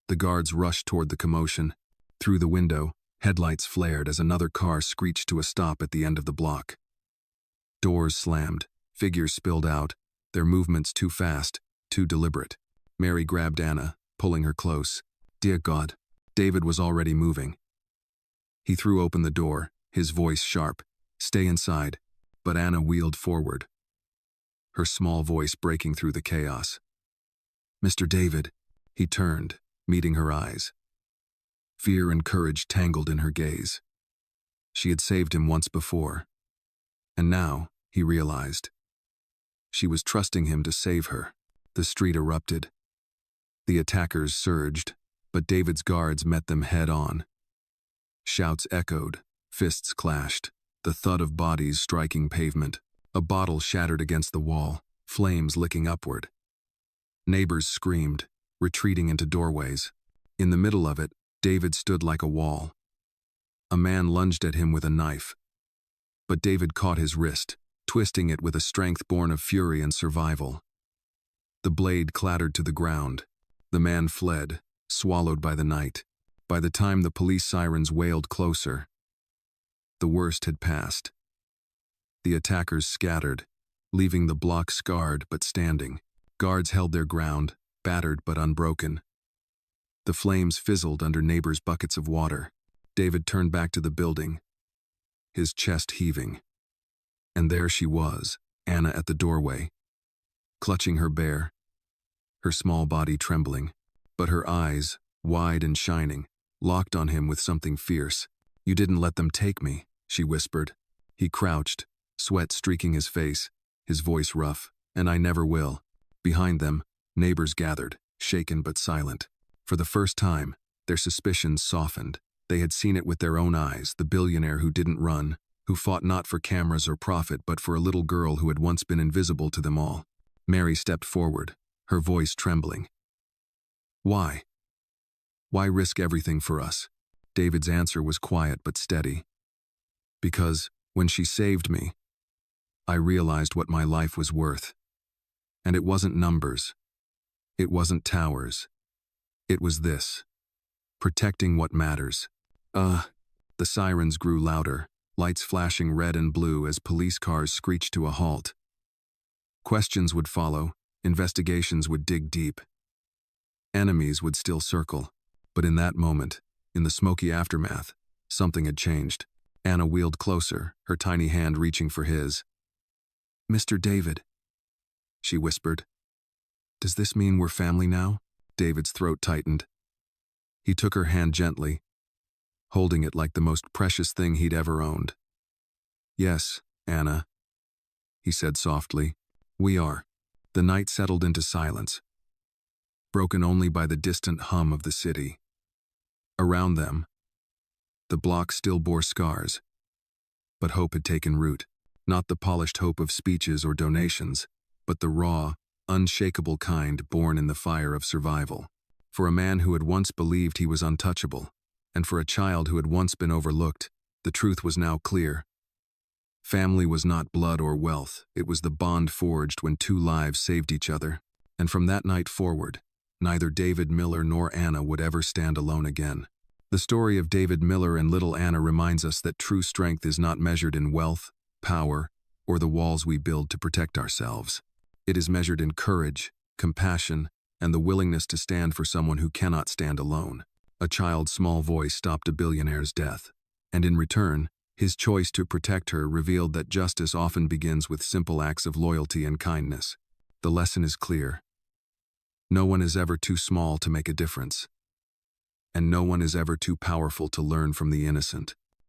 Speaker 1: The guards rushed toward the commotion. Through the window, headlights flared as another car screeched to a stop at the end of the block. Doors slammed, figures spilled out, their movements too fast, too deliberate. Mary grabbed Anna, pulling her close. Dear God, David was already moving. He threw open the door, his voice sharp. "Stay inside," but Anna wheeled forward, her small voice breaking through the chaos. "Mr. David," he turned, meeting her eyes. Fear and courage tangled in her gaze. She had saved him once before, and now, he realized, she was trusting him to save her. The street erupted. The attackers surged, but David's guards met them head-on. Shouts echoed, fists clashed, the thud of bodies striking pavement. A bottle shattered against the wall, flames licking upward. Neighbors screamed, retreating into doorways. In the middle of it, David stood like a wall. A man lunged at him with a knife. But David caught his wrist, twisting it with a strength born of fury and survival. The blade clattered to the ground. The man fled, swallowed by the night. By the time the police sirens wailed closer, the worst had passed. The attackers scattered, leaving the block scarred but standing. Guards held their ground, battered but unbroken. The flames fizzled under neighbors' buckets of water. David turned back to the building, his chest heaving. And there she was, Anna at the doorway, clutching her bear, her small body trembling, but her eyes, wide and shining, locked on him with something fierce. "You didn't let them take me," she whispered. He crouched, sweat streaking his face, his voice rough. "And I never will." Behind them, neighbors gathered, shaken but silent. For the first time, their suspicions softened. They had seen it with their own eyes, the billionaire who didn't run, who fought not for cameras or profit but for a little girl who had once been invisible to them all. Mary stepped forward, her voice trembling. Why? Why risk everything for us? David's answer was quiet but steady. Because, when she saved me, I realized what my life was worth. And it wasn't numbers. It wasn't towers. It was this. Protecting what matters. The sirens grew louder, lights flashing red and blue as police cars screeched to a halt. Questions would follow, investigations would dig deep. Enemies would still circle, but in that moment, in the smoky aftermath, something had changed. Anna wheeled closer, her tiny hand reaching for his. "Mr. David," she whispered. "Does this mean we're family now?" David's throat tightened. He took her hand gently, holding it like the most precious thing he'd ever owned. "Yes, Anna," he said softly. "We are." The night settled into silence, broken only by the distant hum of the city. Around them, the block still bore scars, but hope had taken root. Not the polished hope of speeches or donations, but the raw, unshakable kind born in the fire of survival. For a man who had once believed he was untouchable, and for a child who had once been overlooked, the truth was now clear. Family was not blood or wealth, it was the bond forged when two lives saved each other. And from that night forward, neither David Miller nor Anna would ever stand alone again. The story of David Miller and little Anna reminds us that true strength is not measured in wealth, power, or the walls we build to protect ourselves. It is measured in courage, compassion, and the willingness to stand for someone who cannot stand alone. A child's small voice stopped a billionaire's death, and in return, his choice to protect her revealed that justice often begins with simple acts of loyalty and kindness. The lesson is clear. No one is ever too small to make a difference, and no one is ever too powerful to learn from the innocent.